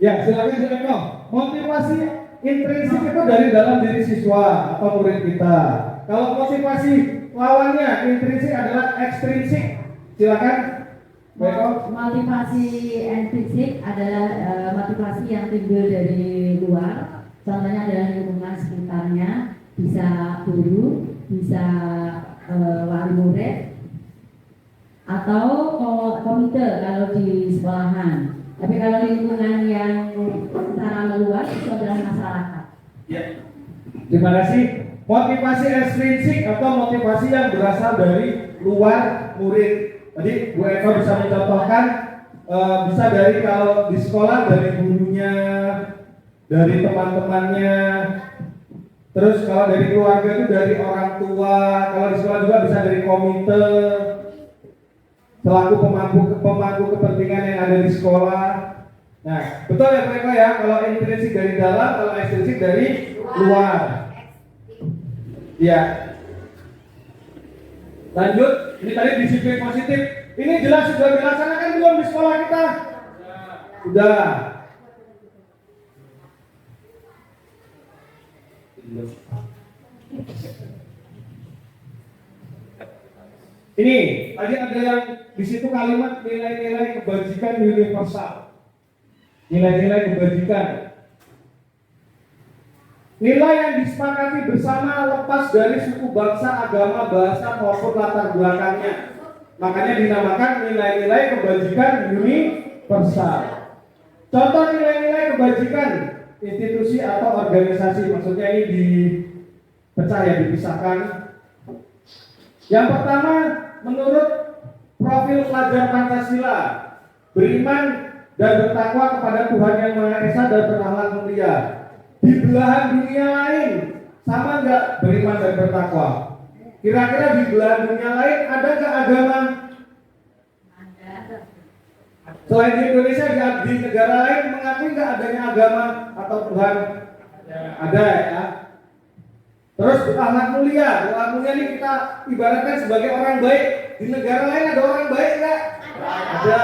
Ya, silakan. Motivasi intrinsik itu dari dalam diri siswa atau murid kita. Kalau motivasi lawannya intrinsik adalah ekstrinsik. Silakan. Motivasi intrinsik adalah motivasi yang timbul dari luar. Contohnya adalah lingkungan sekitarnya. bisa guru, bisa wali murid, atau komite kalau di sekolahan. Tapi kalau lingkungan yang secara meluas itu adalah masyarakat. Ya. Terima kasih. Motivasi ekstrinsik atau motivasi yang berasal dari luar murid. Tadi Bu Eko bisa mencontohkan bisa dari kalau di sekolah dari gurunya, dari teman-temannya. Terus kalau dari keluarga itu dari orang tua. Kalau di sekolah juga bisa dari komite, selaku pemangku kepentingan yang ada di sekolah. Nah, betul ya mereka ya, kalau intrinsik dari dalam, kalau ekstrinsik dari luar. Ya. Lanjut, ini tadi disiplin positif. Ini jelas sudah dilaksanakan belum di sekolah kita? Sudah. Ini tadi ada yang di situ kalimat nilai-nilai kebajikan universal. Nilai-nilai kebajikan. Nilai yang disepakati bersama lepas dari suku, bangsa, agama, bahasa maupun latar belakangnya. Makanya dinamakan nilai-nilai kebajikan universal. Contoh nilai-nilai kebajikan institusi atau organisasi, maksudnya ini dipecah ya, dipisahkan. Yang pertama, menurut profil pelajar Pancasila, beriman dan bertakwa kepada Tuhan Yang Maha Esa dan berakhlak mulia. Di belahan dunia lain sama nggak beriman dan bertakwa? Kira-kira di belahan dunia lain ada nggak agama? Selain di Indonesia, di negara lain mengakui nggak adanya agama atau Tuhan? Ada ya. Terus berakhlak mulia. Berakhlak mulia ini kita ibaratkan sebagai orang baik. Di negara lain ada orang baik nggak? Ada.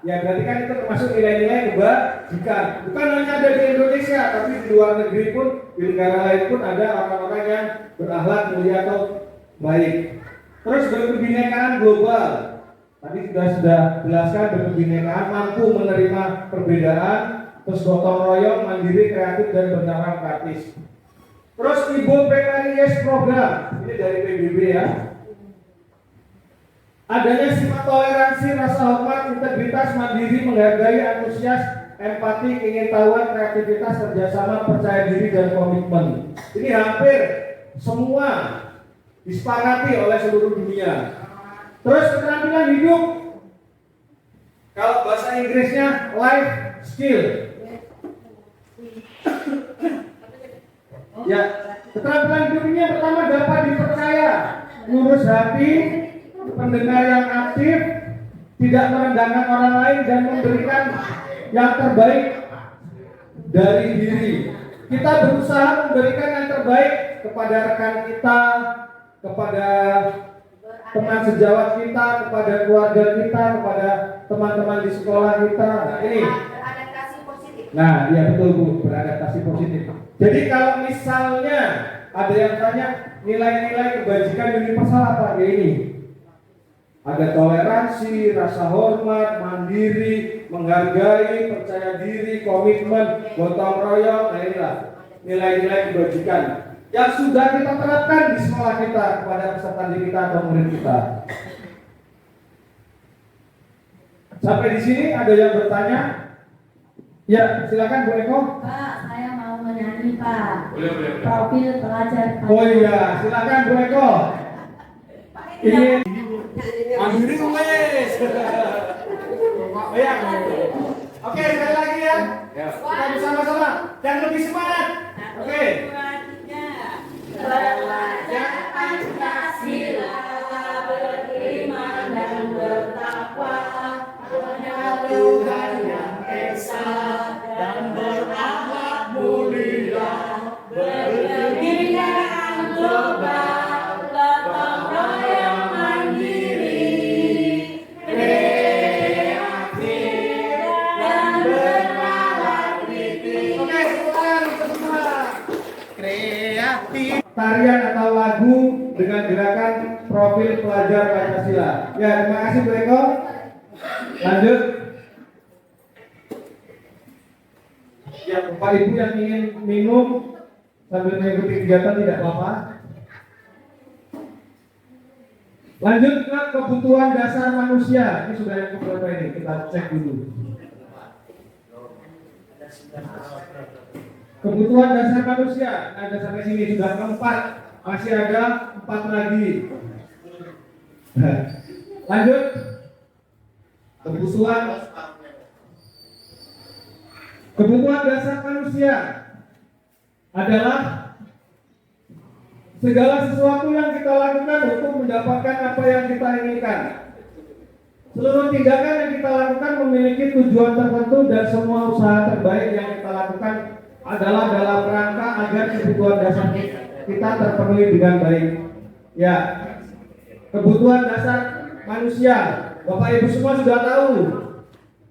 Ya berarti kan itu termasuk nilai-nilai kebajikan. Bukan hanya ada di Indonesia, tapi di luar negeri pun, di negara lain pun ada orang-orang yang berakhlak mulia atau baik. Terus berkebinekaan global. Tadi sudah jelaskan berkebinekaan, mampu menerima perbedaan, terus gotong royong, mandiri, kreatif dan bernama praktis. Terus Ibu Precarious Program, ini dari PBB ya. Adanya sifat toleransi, rasa hormat, integritas, mandiri, menghargai, antusias, empati, keingintahuan, kreativitas, kerjasama, percaya diri, dan komitmen. Ini hampir semua disepakati oleh seluruh dunia. Terus keterampilan hidup, kalau bahasa Inggrisnya life skill. Ya, keterampilan hidup ini yang pertama dapat dipercaya, lurus hati, pendengar yang aktif, tidak merendahkan orang lain dan memberikan yang terbaik dari diri. Kita berusaha memberikan yang terbaik kepada rekan kita, kepada teman sejawat kita, kepada keluarga kita, kepada teman-teman di sekolah kita. Nah, ini. Beradaptasi positif. Nah, iya betul Bu, beradaptasi positif. Jadi kalau misalnya ada yang tanya nilai-nilai kebajikan universal apa? Ya ini. Ada toleransi, rasa hormat, mandiri, menghargai, percaya diri, komitmen, gotong royong. Nah inilah nilai-nilai kebajikan yang sudah kita terapkan di sekolah kita kepada peserta didik kita atau murid kita. Sampai di sini ada yang bertanya? Ya, silakan Bu Eko. Pak, saya mau menyanyi Pak. Boleh. Profil pelajar. Oh iya, silakan Bu Eko. Ini mandiri tulis. Bayang. Oke, sekali lagi ya. Kita bersama-sama. Yang lebih semangat. Oke. Pelajar Pancasila beriman dan bertakwa kepada Tuhan Yang Esa dan berakhlak mulia, berkebinekaan global, gotong royong mandiri, kreatif dan berakhlak kritis. Oke, semua. Kreatif. Tarian atau lagu dengan gerakan profil pelajar Pancasila. Ya, terima kasih Bu Eko. Lanjut. Ya, Bapak Ibu yang ingin minum sambil mengikuti kegiatan tidak apa-apa. Lanjut ke kebutuhan dasar manusia. Ini sudah yang keberapa ini? Kita cek dulu. Kebutuhan dasar manusia. Ada sampai sini sudah keempat. Masih ada 4 lagi. Lanjut. Kebutuhan dasar manusia adalah segala sesuatu yang kita lakukan untuk mendapatkan apa yang kita inginkan. Seluruh tindakan yang kita lakukan memiliki tujuan tertentu dan semua usaha terbaik yang kita lakukan adalah dalam rangka agar kebutuhan dasar kita terpenuhi dengan baik. Ya, kebutuhan dasar manusia. Bapak Ibu semua sudah tahu.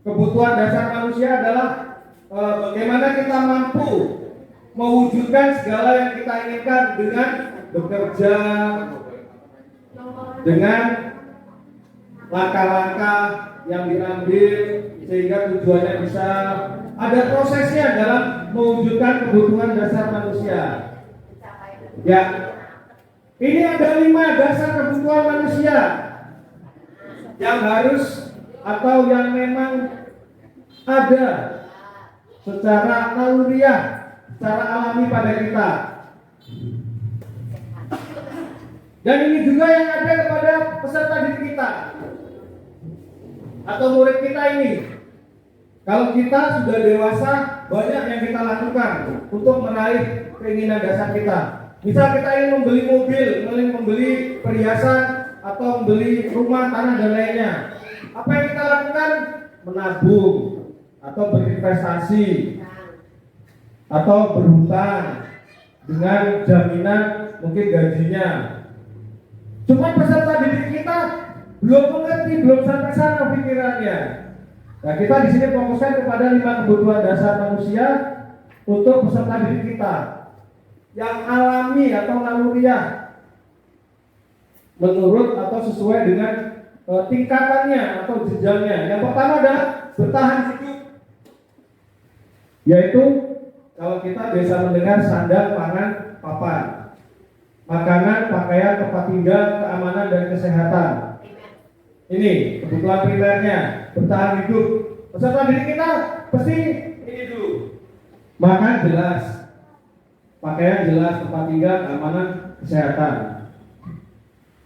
Kebutuhan dasar manusia adalah bagaimana kita mampu mewujudkan segala yang kita inginkan dengan bekerja, dengan langkah-langkah yang diambil sehingga tujuannya bisa ada prosesnya dalam mewujudkan kebutuhan dasar manusia. Ya, ini ada 5 dasar kebutuhan manusia yang harus atau yang memang ada secara naluriah, secara alami pada kita. Dan ini juga yang ada kepada peserta didik kita atau murid kita ini. Kalau kita sudah dewasa, banyak yang kita lakukan untuk meraih keinginan dasar kita. Misal kita ingin membeli mobil, ingin membeli perhiasan, atau membeli rumah, tanah, dan lainnya. Apa yang kita lakukan? Menabung, atau berinvestasi, atau berhutang dengan jaminan mungkin gajinya. Cuma peserta didik kita belum mengerti, belum sampai sana pikirannya. Nah, kita di sini fokuskan kepada 5 kebutuhan dasar manusia untuk peserta didik kita yang alami atau naluriah menurut atau sesuai dengan tingkatannya atau jenjangnya. Yang pertama adalah bertahan hidup, yaitu kalau kita biasa mendengar sandang, pangan, papan, makanan, pakaian, tempat tinggal, keamanan dan kesehatan. Ini kebutuhan primernya, bertahan hidup. Peserta didik kita pasti ini dulu. Makan jelas, pakaian jelas, tempat tinggal, keamanan, kesehatan.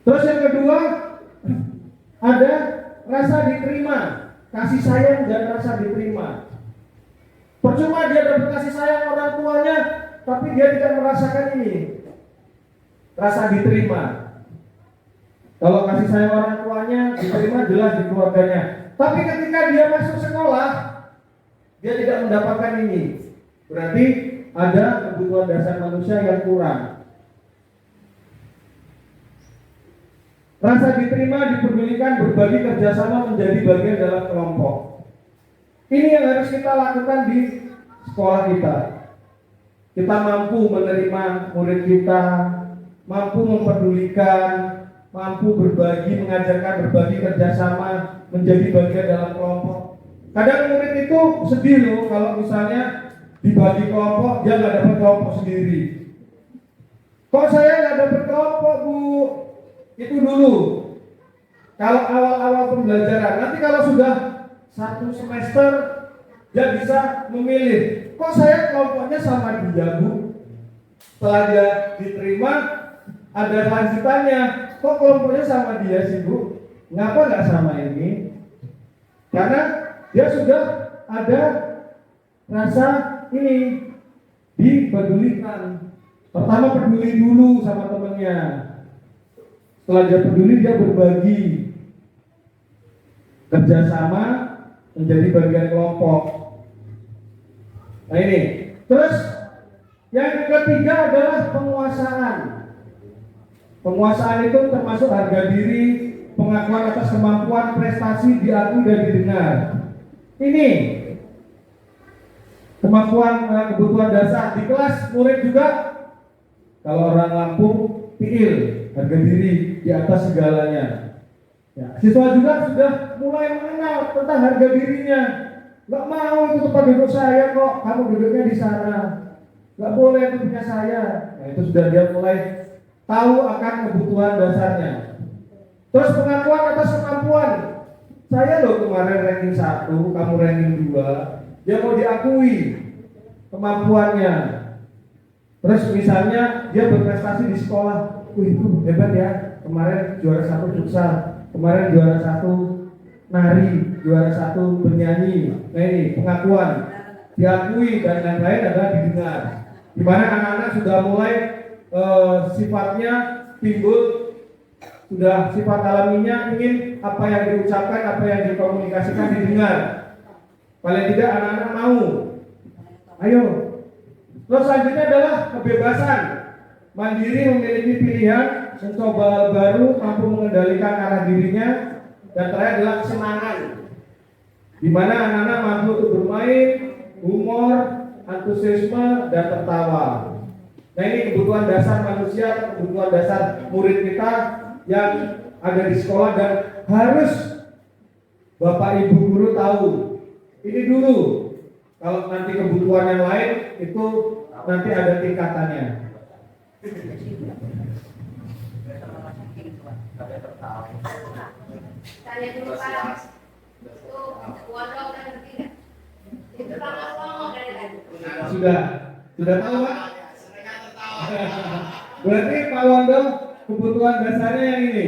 Terus yang kedua ada rasa diterima, kasih sayang dan rasa diterima. Percuma dia dapat kasih sayang orang tuanya, tapi dia tidak merasakan ini rasa diterima. Kalau kasih sayang orang tuanya diterima jelas di keluarganya, tapi ketika dia masuk sekolah dia tidak mendapatkan ini. Berarti ada kebutuhan dasar manusia yang kurang. Rasa diterima, dipedulikan, berbagi, kerjasama, menjadi bagian dalam kelompok. Ini yang harus kita lakukan di sekolah kita. Kita mampu menerima murid kita, mampu mempedulikan, mampu berbagi, mengajarkan berbagi, kerjasama, menjadi bagian dalam kelompok. Kadang murid itu sedih loh kalau misalnya dibagi kelompok, dia nggak dapat kelompok sendiri. Kok saya nggak dapat kelompok, Bu? Itu dulu. Kalau awal-awal pembelajaran, nanti kalau sudah 1 semester dia bisa memilih. Kok saya kelompoknya sama dia, Bu? Setelah dia diterima, ada lanjutannya. Kok kelompoknya sama dia sih, Bu? Ngapa nggak sama ini? Karena dia sudah ada rasa ini dipedulikan. Pertama peduli dulu sama temannya. Setelah dia peduli, dia berbagi, kerjasama, menjadi bagian kelompok. Nah ini. Terus yang ketiga adalah penguasaan. Penguasaan itu termasuk harga diri, pengakuan atas kemampuan, prestasi, diakui dan didengar. Ini kemampuan kebutuhan dasar. Di kelas murid juga, kalau orang Lampung, tiil, harga diri di atas segalanya. Ya, siswa juga sudah mulai mengenal tentang harga dirinya. Nggak mau itu tempat duduk saya kok, kamu duduknya di sana. nggak boleh itu punya saya. Nah, itu sudah dia mulai tahu akan kebutuhan dasarnya. Terus pengakuan atas kemampuan. Saya loh kemarin ranking 1, kamu ranking 2. Dia mau diakui kemampuannya. Terus misalnya dia berprestasi di sekolah. Wih, itu hebat ya. Kemarin juara 1 futsal, kemarin juara 1 nari, juara 1 bernyanyi. Nah ini pengakuan, diakui dan yang lain adalah didengar. Di mana anak-anak sudah mulai sifatnya timbul, sudah sifat alaminya ingin apa yang diucapkan, apa yang dikomunikasikan didengar. Paling tidak anak-anak mau. Ayo. Terus selanjutnya adalah kebebasan. Mandiri, memiliki pilihan, mencoba hal baru, mampu mengendalikan arah dirinya, dan terakhir adalah kesenangan. Di mana anak-anak mampu untuk bermain, humor, antusiasme, dan tertawa. Nah ini kebutuhan dasar manusia, kebutuhan dasar murid kita yang ada di sekolah dan harus Bapak Ibu guru tahu. Ini dulu, kalau nanti kebutuhan yang lain itu nanti ada tingkatannya. Tanya dulu Pak. Itu keluarga udah ngerti nggak? Itu Pak ngomong dari tadi. Sudah tahu Pak? Berarti Pak Wondo kebutuhan dasarnya yang ini,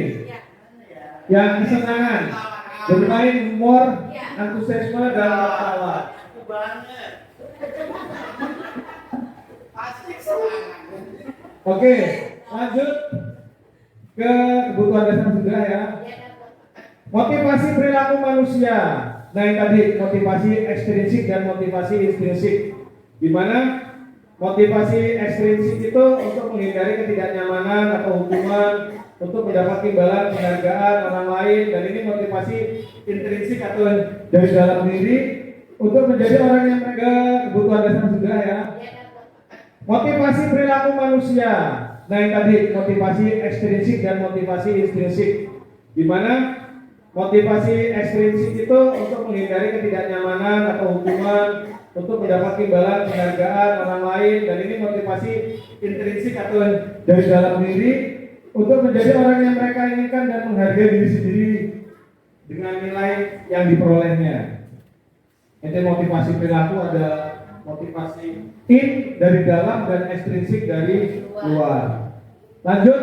yang kesenangan, bermain, humor, antusiasme, dan tertawa. Oke, lanjut ke kebutuhan dasar sudah ya. Motivasi perilaku manusia. Nah yang tadi motivasi ekstrinsik dan motivasi intrinsik. Di mana motivasi ekstrinsik itu untuk menghindari ketidaknyamanan atau hukuman, untuk mendapat imbalan penghargaan orang lain, dan ini motivasi intrinsik atau dari dalam diri untuk menjadi orang yang mereka kebutuhan dasar sudah ya. Motivasi perilaku manusia. Nah yang tadi motivasi ekstrinsik dan motivasi intrinsik. Di mana motivasi ekstrinsik itu untuk menghindari ketidaknyamanan atau hukuman, untuk mendapat imbalan penghargaan orang lain, dan ini motivasi intrinsik atau dari dalam diri untuk menjadi orang yang mereka inginkan dan menghargai diri sendiri dengan nilai yang diperolehnya. Itu motivasi perilaku, ada motivasi in dari dalam dan ekstrinsik dari luar. Lanjut.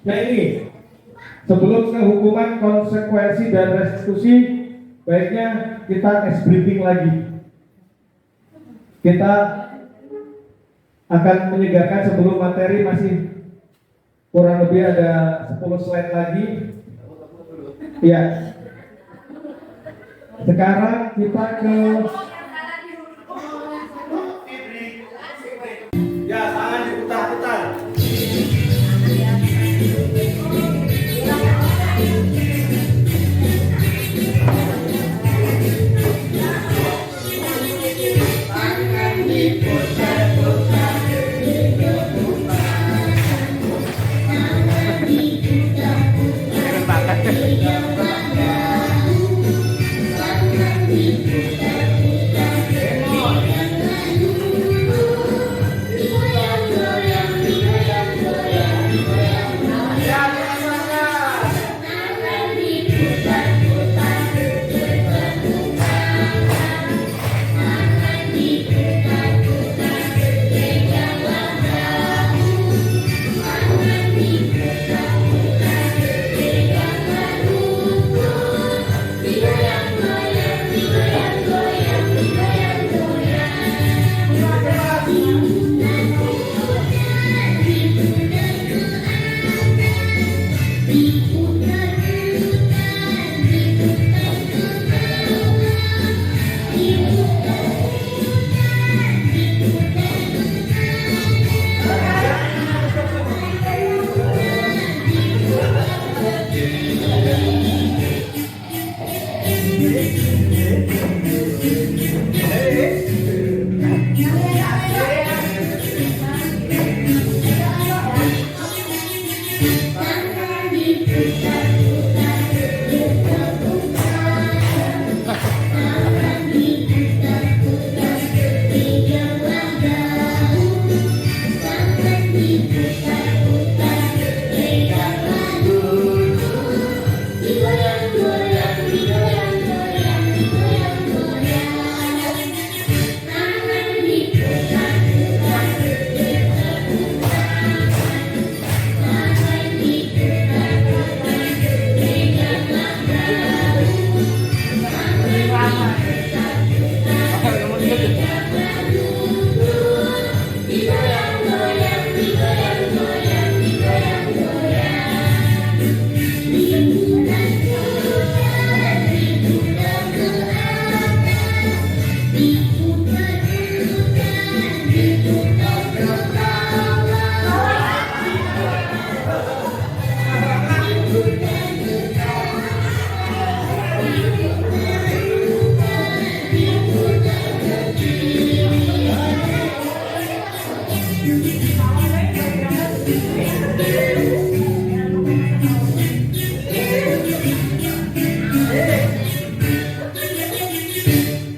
Nah ini sebelum ke hukuman, konsekuensi, dan restitusi, baiknya kita ice breaking lagi. Kita akan menyegarkan sebelum materi masih kurang lebih ada 10 slide lagi. Ya. Sekarang kita ke ya, tangan diputar-putar.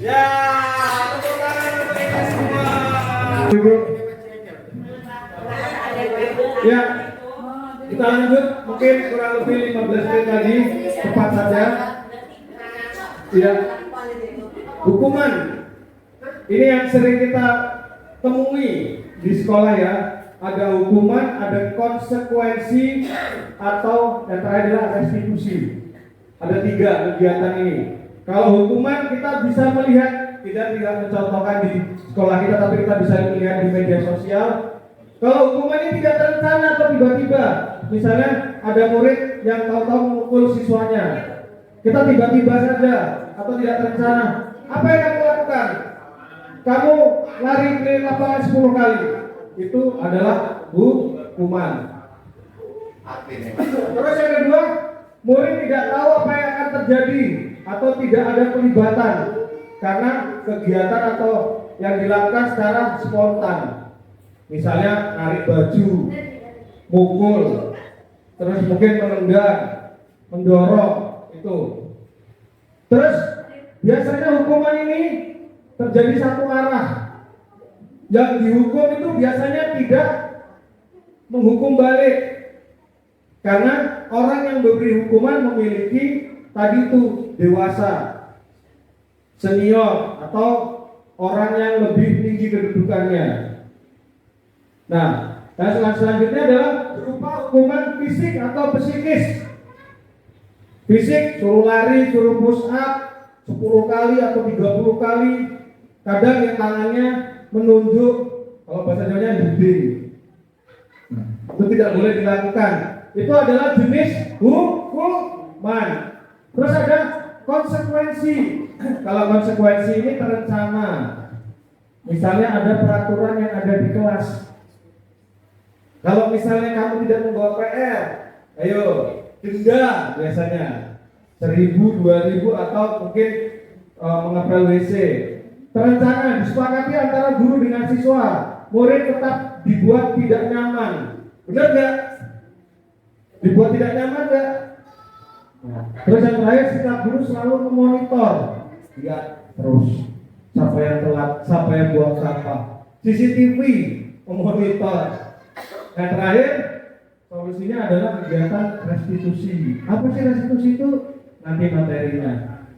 Ya, tepuk tangan untuk kita semua. Ibu. Ya, kita lanjut mungkin kurang lebih 15 menit lagi, tepat saja. Ya, hukuman ini yang sering kita temui di sekolah ya. Ada hukuman, ada konsekuensi, atau yang terakhir adalah restitusi. Ada 3 kegiatan ini. Kalau hukuman kita bisa melihat, tidak mencontohkan di sekolah kita, tapi kita bisa melihat di media sosial. Kalau hukuman ini tidak terencana atau tiba-tiba, misalnya ada murid yang tahu-tahu memukul siswanya, kita tiba-tiba saja atau tidak terencana, apa yang kamu lakukan? Kamu lari keliling lapangan 10 kali, itu adalah hukuman. Terus yang kedua, murid tidak tahu apa yang akan terjadi atau tidak ada pelibatan karena kegiatan atau yang dilakukan secara spontan. Misalnya narik baju, mukul, terus mungkin menendang, mendorong, itu. Terus biasanya hukuman ini terjadi satu arah. Yang dihukum itu biasanya tidak menghukum balik, karena orang yang memberi hukuman memiliki tadi itu dewasa, senior, atau orang yang lebih tinggi kedudukannya. Nah, dan selanjutnya adalah berupa hukuman fisik atau psikis. Fisik, suruh lari, suruh push up 10 kali atau 30 kali. Kadang yang tangannya menunjuk, kalau bahasa Jawanya dinding. Itu tidak boleh dilakukan. Itu adalah jenis hukuman. Terus ada konsekuensi. Kalau konsekuensi ini terencana. Misalnya ada peraturan yang ada di kelas. Kalau misalnya kamu tidak membawa PR, ayo denda biasanya 1.000, 2.000 atau mungkin mengepel WC. Terencana disepakati antara guru dengan siswa. Murid tetap dibuat tidak nyaman. Benar nggak? Dibuat tidak nyaman nggak? Terus yang terakhir, setiap guru selalu memonitor. Lihat terus siapa yang telat, siapa yang buang sampah. CCTV memonitor. Yang terakhir, solusinya adalah kegiatan restitusi. Apa sih restitusi itu? Nanti materinya.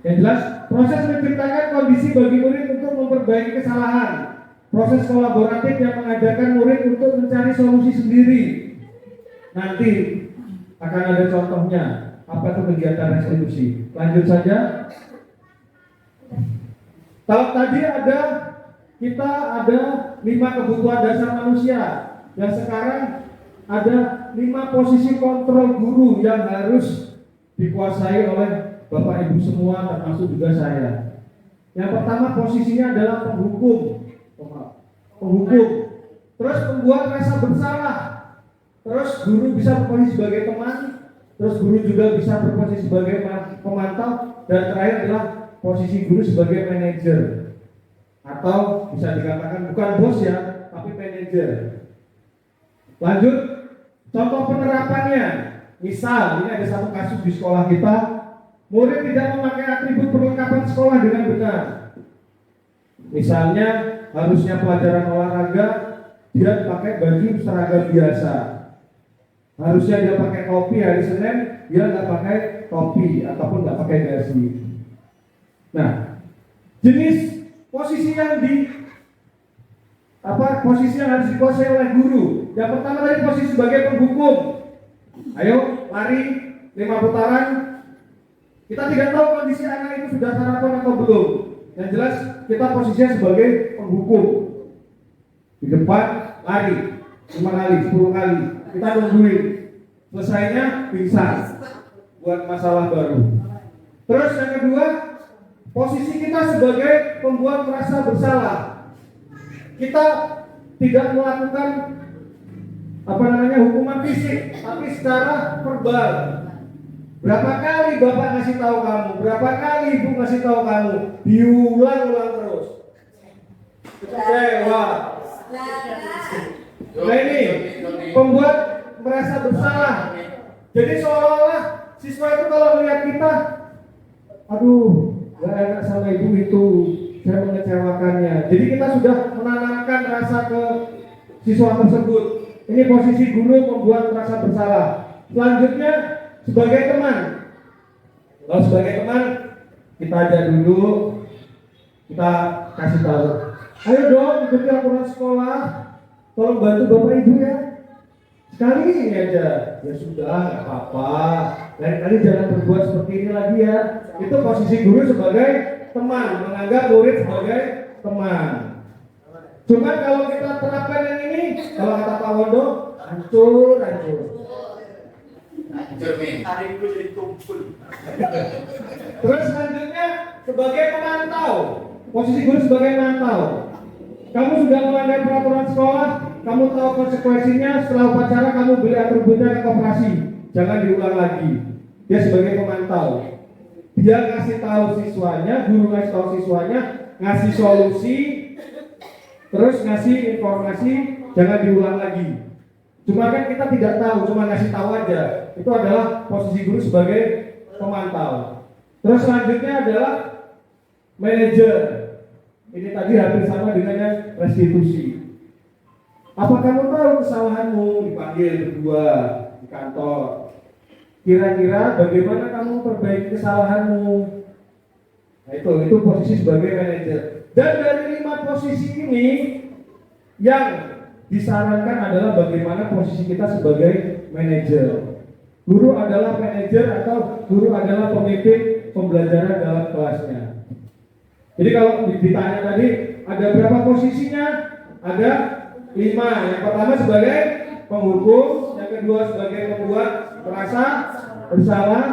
Yang jelas, proses menciptakan kondisi bagi murid untuk memperbaiki kesalahan. Proses kolaboratif yang mengajarkan murid untuk mencari solusi sendiri. Nanti akan ada contohnya. Apa itu kegiatan restitusi? Lanjut saja. Kalau tadi kita ada 5 kebutuhan dasar manusia. Yang sekarang ada 5 posisi kontrol guru yang harus dikuasai oleh Bapak Ibu semua, termasuk juga saya. Yang pertama posisinya adalah penghukum. Terus pembuat rasa bersalah. Terus guru bisa berposisi sebagai teman. Terus guru juga bisa berposisi sebagai pemantau. Dan terakhir adalah posisi guru sebagai manajer. Atau bisa dikatakan bukan bos ya, tapi manajer. Lanjut, contoh penerapannya. Misal, ini ada satu kasus di sekolah kita. Murid tidak memakai atribut perlengkapan sekolah dengan benar. Misalnya, harusnya pelajaran olahraga, dia pakai baju seragam biasa. Harusnya dia pakai topi hari Senin, dia nggak pakai topi ataupun nggak pakai dasi. Nah, jenis posisi yang posisi yang harus dikuasai oleh guru. Yang pertama tadi posisi sebagai penghukum. Ayo lari 5 putaran. Kita tidak tahu kondisi anak itu sudah sarapan atau belum. Yang jelas kita posisinya sebagai penghukum. Di depan lari 5 kali, 10 kali. Kita nungguin. Selesainya pingsan. Buat masalah baru. Terus yang kedua, posisi kita sebagai pembuat merasa bersalah. Kita tidak melakukan hukuman fisik, tapi secara verbal. Berapa kali Bapak ngasih tahu kamu, berapa kali Ibu ngasih tahu kamu, diulang-ulang terus. Kecewa. Nah ini pembuat merasa bersalah. Jadi seolah-olah siswa itu kalau melihat kita, aduh, gak enak sama ibu itu, saya mengecewakannya. Jadi kita sudah menanamkan rasa ke siswa tersebut. Ini posisi guru membuat merasa bersalah. Selanjutnya sebagai teman. Kalau sebagai teman, kita ajak dulu, kita kasih tahu. Ayo dong, ikuti aturan sekolah. Tolong bantu bapak ibu ya. Sekali ini aja. Ya sudah, nggak apa-apa. Lain kali jangan berbuat seperti ini lagi ya. Itu posisi guru sebagai teman, menganggap murid sebagai teman. Cuma kalau kita terapkan yang ini, kalau kata Pak Wondo, hancur. Hari itu jadi tumpul. Terus selanjutnya sebagai pemantau, posisi guru sebagai pemantau. Kamu sudah melanggar peraturan sekolah, kamu tahu konsekuensinya. Setelah upacara kamu beli atributnya ke koperasi, jangan diulang lagi. Dia sebagai pemantau, dia ngasih tahu siswanya, guru ngasih tahu siswanya, ngasih solusi, terus ngasih informasi, jangan diulang lagi. Cuma kan kita tidak tahu, cuma ngasih tahu aja. Itu adalah posisi guru sebagai pemantau. Terus selanjutnya adalah manajer. Ini tadi hampir sama dengan restitusi. Apa kamu tahu kesalahanmu? Dipanggil berdua di kantor. Kira-kira bagaimana kamu perbaiki kesalahanmu? Nah itu posisi sebagai manajer. Dan dari 5 posisi ini yang disarankan adalah bagaimana posisi kita sebagai manajer. Guru adalah manajer atau guru adalah pemimpin pembelajaran dalam kelasnya. Jadi kalau ditanya tadi ada berapa posisinya? Ada 5. Yang pertama sebagai penghukum, yang kedua sebagai pembuat merasa bersalah,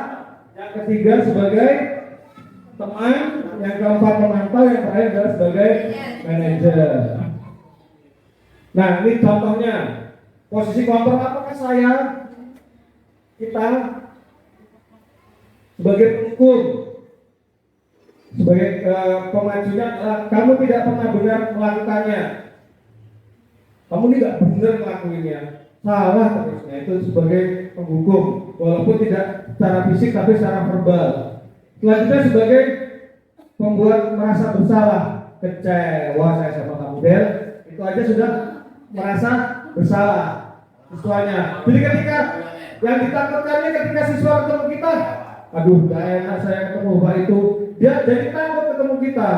yang ketiga sebagai teman, yang keempat pemantau, yang terakhir adalah sebagai manajer. Nah ini contohnya posisi kontrol. Apakah kita sebagai penghukum, sebagai pemajunya adalah kamu tidak pernah benar melakukannya, kamu tidak benar melakukannya, salah terusnya. Itu sebagai penghukum, walaupun tidak secara fisik tapi secara verbal. Selanjutnya sebagai pembuat merasa bersalah, kecewa saya sama kamu Del, itu aja sudah merasa bersalah siswanya. Jadi ketika yang ditakutkannya ketika siswa ketemu kita, aduh gak enak saya ketemu Pak itu, dia jadi takut ketemu kita.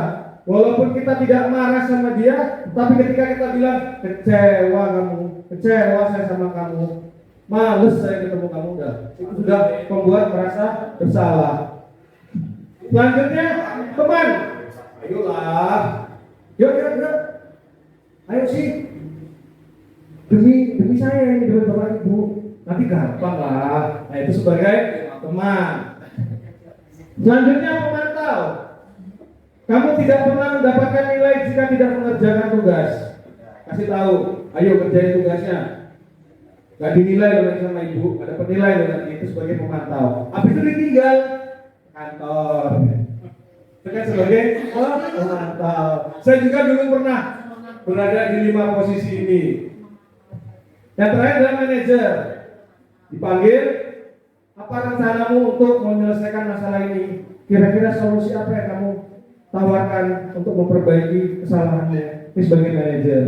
Walaupun kita tidak marah sama dia, tapi ketika kita bilang kecewa kamu, kecewa saya sama kamu, males saya ketemu kamu, itu sudah membuat merasa bersalah. Selanjutnya teman, ayolah, yuk, ayo sih, demi saya ini, demi bapak ibu, nanti gampang lah. Nah itu sebagai teman. Selanjutnya pemantau. Kamu tidak pernah mendapatkan nilai jika tidak mengerjakan tugas. Kasih tahu, ayo kerjain tugasnya. Gak dinilai oleh sama ibu, ada penilai nanti. Itu sebagai pemantau. Habis itu ditinggal kantor. Itu kan sebagai pemantau. Saya juga dulu pernah berada di 5 posisi ini. Yang terakhir adalah manajer. Dipanggil, apa rencanamu untuk menyelesaikan masalah ini? Kira-kira solusi apa yang kamu tawarkan untuk memperbaiki kesalahannya? Ini sebagai manajer.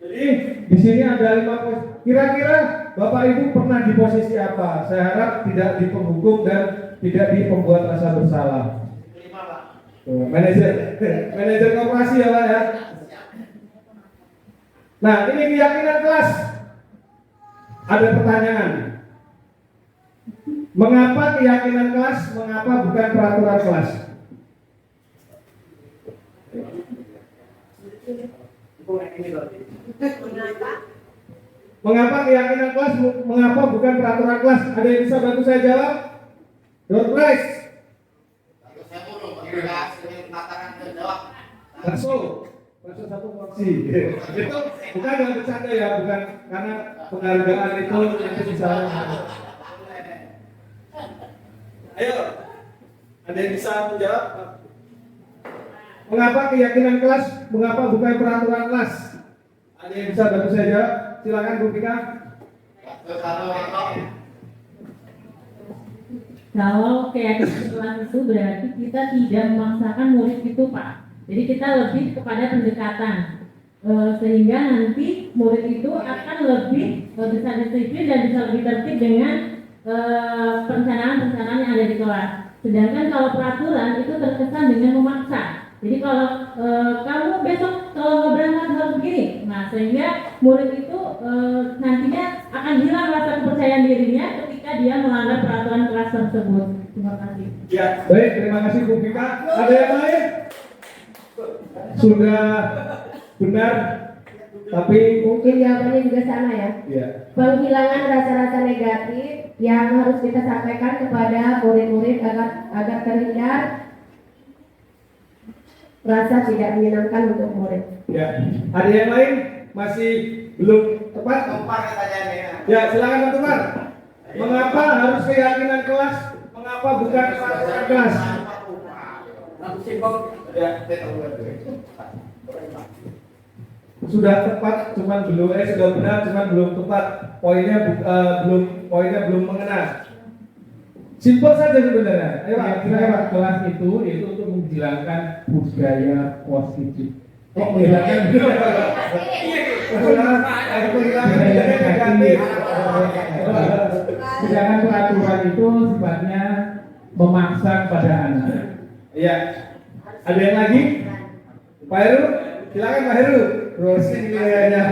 Jadi di sini ada 5 posisi. Kira-kira Bapak Ibu pernah di posisi apa? Saya harap tidak di penghukum dan tidak di pembuat rasa bersalah. Manajer, manajer koperasi ya Pak ya. Nah ini keyakinan kelas. Ada pertanyaan. Mengapa keyakinan kelas? Mengapa bukan peraturan kelas? Mengapa keyakinan kelas? Mengapa bukan peraturan kelas? Ada yang bisa bantu saya jawab? Door prize. Bakso satu porsi. Itu bukan dengan bercanda ya, bukan karena penghargaan itu nanti bisa. Ayo, ada yang bisa menjawab? Mengapa keyakinan kelas? Mengapa bukan peraturan kelas? Ada yang bisa bantu saya jawab? Silakan Bu Pika. Kalau keyakinan kelas itu berarti kita tidak memaksakan murid itu, Pak. Jadi kita lebih kepada pendekatan. Sehingga nanti murid itu akan lebih bisa disiplin dan bisa lebih tertib dengan perencanaan-perencanaan yang ada di kelas. Sedangkan kalau peraturan itu terkesan dengan memaksa. Jadi kalau kamu besok kalau mau berangkat harus begini, nah sehingga murid itu nantinya akan hilang rasa kepercayaan dirinya ketika dia melanggar peraturan kelas tersebut. Terima kasih. Ya, baik, terima kasih Bu Vika. Ada yang lain? Sudah benar, tapi Mungkin jawabannya juga sama ya. ya. Penghilangan rasa-rasa negatif yang harus kita sampaikan kepada murid-murid agar terhindar rasa tidak menyenangkan untuk murid. Ya, ada yang lain masih belum tepat? Ya, silakan Pak Tumar. Mengapa harus keyakinan kelas? Mengapa bukan peraturan kelas? Ya, sudah tepat, cuman belum sudah benar, cuman belum tepat. Poinnya belum mengena. Simpel saja sebenarnya. Ayo Pak, silakan Pak. Kelas itu untuk menghilangkan budaya positif. Oh, menghilangkan Sedangkan peraturan itu sifatnya memaksa kepada anak. Iya. Ada yang lagi? Pak Heru, silakan Pak Heru. Rosin kayaknya.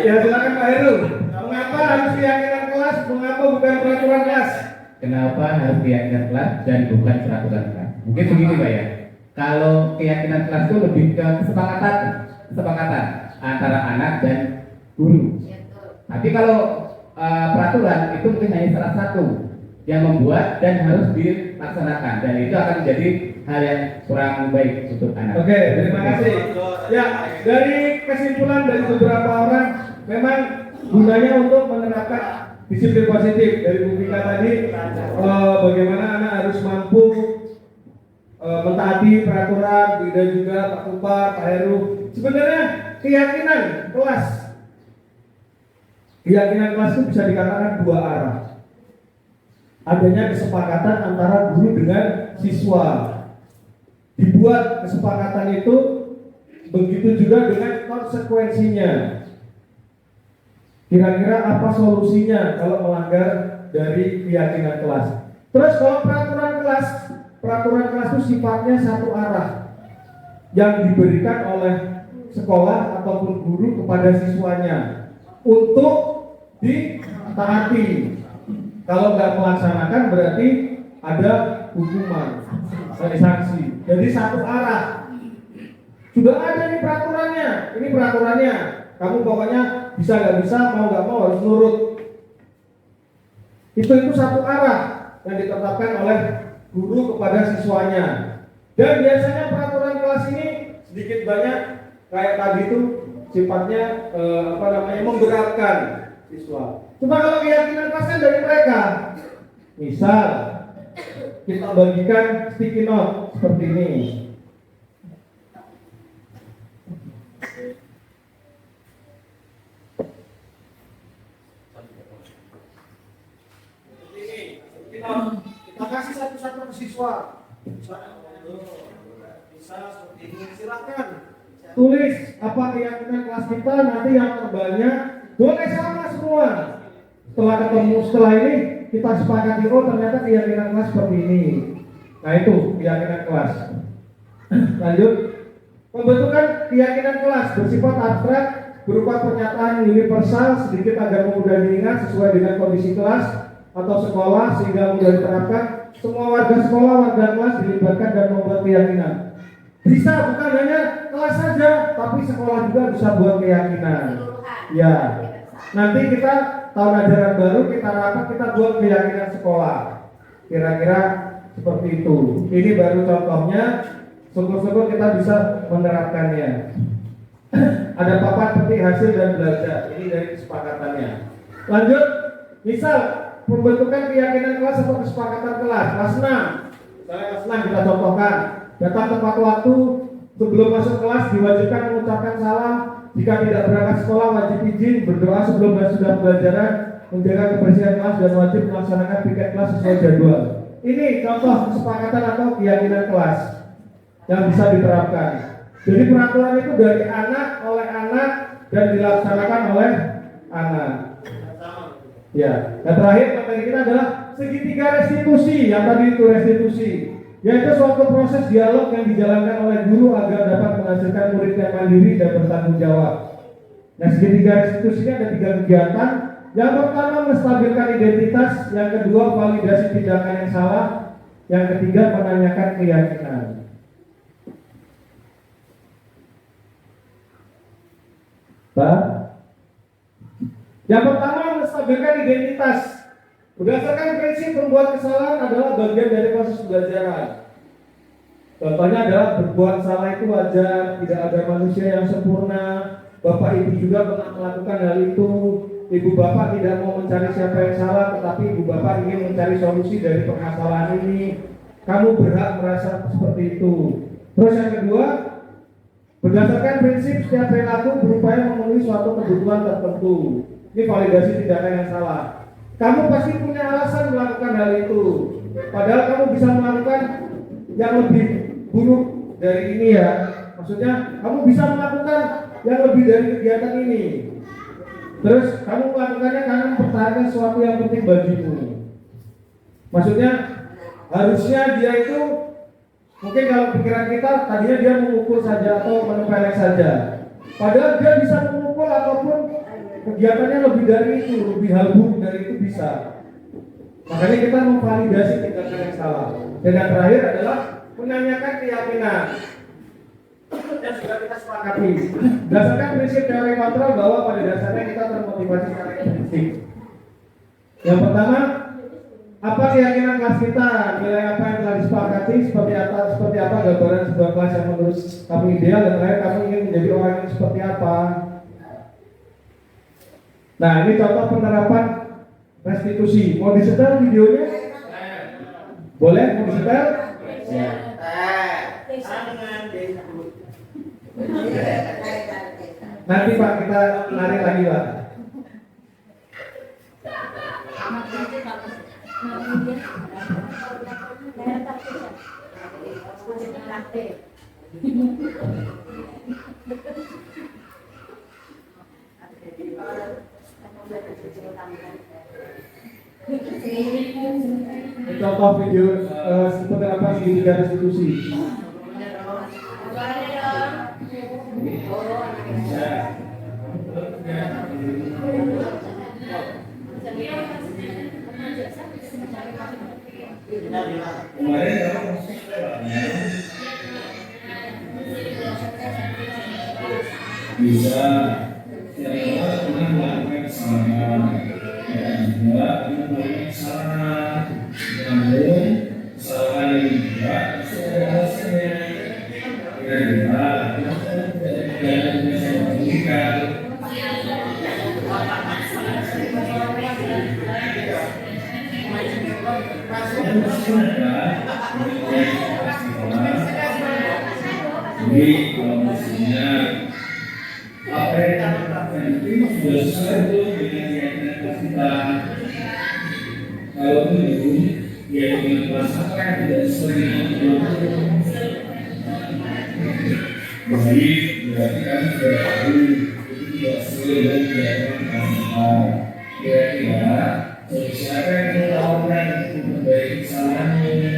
Ya, silakan Pak Heru. Mengapa harus keyakinan kelas? Mengapa bukan peraturan kelas? Kenapa harus keyakinan kelas dan bukan peraturan kelas? Mungkin begini Pak ya. Kalau keyakinan kelas itu lebih ke kesepakatan antara anak dan guru. Tapi kalau peraturan itu mungkin hanya salah satu yang membuat dan harus dilaksanakan, dan itu akan menjadi hal yang kurang baik untuk anak. Oke, terima kasih. Ya, dari kesimpulan dari beberapa orang, memang gunanya untuk menerapkan disiplin positif. Dari Bu Vika tadi, bagaimana anak harus mampu mentaati peraturan, dan juga Pak Kupar, Pak Heru. Sebenarnya keyakinan kelas itu bisa dikatakan dua arah. Adanya kesepakatan antara guru dengan siswa. Dibuat kesepakatan itu, begitu juga dengan konsekuensinya. Kira-kira apa solusinya kalau melanggar dari keyakinan kelas? Terus kalau peraturan kelas itu sifatnya satu arah yang diberikan oleh sekolah ataupun guru kepada siswanya untuk ditaati. Kalau nggak melaksanakan berarti ada hukuman, sanksi. Jadi satu arah. Sudah ada nih peraturannya. Ini peraturannya. Kamu pokoknya bisa nggak bisa, mau nggak mau harus nurut. Itu satu arah yang ditetapkan oleh guru kepada siswanya. Dan biasanya peraturan kelas ini sedikit banyak kayak tadi itu sifatnya memberatkan siswa. Cuma kalau keyakinan kelas kan dari mereka. Misal kita bagikan sticky note seperti ini. Kita kasih satu-satu ke siswa. Bisa seperti ini, silakan tulis apa keyakinan kelas kita, nanti yang terbanyak boleh sama semua. Setelah ini kita sepakati, oh ternyata keyakinan kelas seperti ini. Nah itu keyakinan kelas. Lanjut, pembentukan keyakinan kelas bersifat abstrak berupa pernyataan universal sedikit agar mudah diingat sesuai dengan kondisi kelas atau sekolah sehingga mudah diterapkan. Semua warga sekolah, warga kelas dilibatkan dan membuat keyakinan. Bisa bukan hanya kelas saja, tapi sekolah juga bisa buat keyakinan. Ya, nanti kita tahun ajaran baru kita rapat, kita buat keyakinan sekolah. Kira-kira seperti itu. Ini baru contohnya. Syukur-syukur kita bisa menerapkannya. Ada papan petik hasil dan belajar. Ini dari kesepakatannya. Lanjut, misal pembentukan keyakinan kelas atau kesepakatan kelas 6. Misalnya kelas 6 kita contohkan, datang tepat waktu, Sebelum masuk kelas diwajibkan mengucapkan salam. Jika tidak berangkat sekolah wajib izin, berdoa sebelum dan sudah pembelajaran, menjaga kebersihan kelas dan wajib melaksanakan piket kelas sesuai jadwal. Ini contoh kesepakatan atau keyakinan kelas yang bisa diterapkan. Jadi peraturan itu dari anak oleh anak dan dilaksanakan oleh anak. Ya, dan terakhir materi kita adalah segitiga restitusi. Yang tadi itu restitusi, yaitu suatu proses dialog yang dijalankan oleh guru agar dapat menghasilkan murid yang mandiri dan bertanggung jawab. Nah, segitiga restitusi ini ada 3 kegiatan. Yang pertama menstabilkan identitas, yang kedua validasi tindakan yang salah, yang ketiga menanyakan keyakinan. Yang pertama menstabilkan identitas. Berdasarkan prinsip pembuat kesalahan adalah bagian dari proses pembelajaran. Contohnya adalah berbuat salah itu wajar, tidak ada manusia yang sempurna. Bapak ibu juga pernah melakukan hal itu. Ibu bapak tidak mau mencari siapa yang salah, tetapi ibu bapak ingin mencari solusi dari permasalahan ini. Kamu berhak merasa seperti itu. Terus yang kedua, berdasarkan prinsip setiap perilaku berupaya memenuhi suatu kebutuhan tertentu. Ini validasi tindakan yang salah. Kamu pasti punya alasan melakukan hal itu, padahal kamu bisa melakukan yang lebih buruk dari ini ya. Maksudnya kamu bisa melakukan yang lebih dari kegiatan ini. Terus kamu melakukannya karena mempertahankan sesuatu yang penting bagimu. Maksudnya harusnya dia itu, mungkin kalau pikiran kita tadinya dia memukul saja atau menempeleng saja, padahal dia bisa memukul ataupun kegiatannya lebih dari itu, lebih hal buruk dari itu bisa. Makanya kita memvalidasi tindakan yang salah. Dan yang terakhir adalah menanyakan keyakinan. Yang sudah kita sepakati. Berdasarkan prinsip teori kontrol bahwa pada dasarnya kita termotivasi karena prinsip. Yang pertama, apa keyakinan kelas kita, nilai apa yang telah disepakati, seperti apa gambaran sebuah kelas yang menurut kamu ideal, dan terakhir kamu ingin menjadi orang yang seperti apa. Nah, ini contoh penerapan restitusi. Mau disetel videonya? Boleh? Mau disetel? Ya. Nanti Pak kita narik lagi Pak. Contoh video seperti apa segitiga restitusi. Bisa yang pernah melakukan kesalahan dan juga melakukan kesalahan, namun kesalahan yang juga sudah hasilnya kira-kira dan bisa memberikan dan sudah jadi kalau misalnya apa yang kita lakukan itu sudah sesuai dengan keyakinan kita. Kalau belum, ya dengan merasakan tidak sesuai dengan itu. Jadi berarti kan sudah tahu itu tidak sesuai dengan keyakinan kita. Kira-kira siapa yang kita lakukan untuk memperbaiki kesalahannya?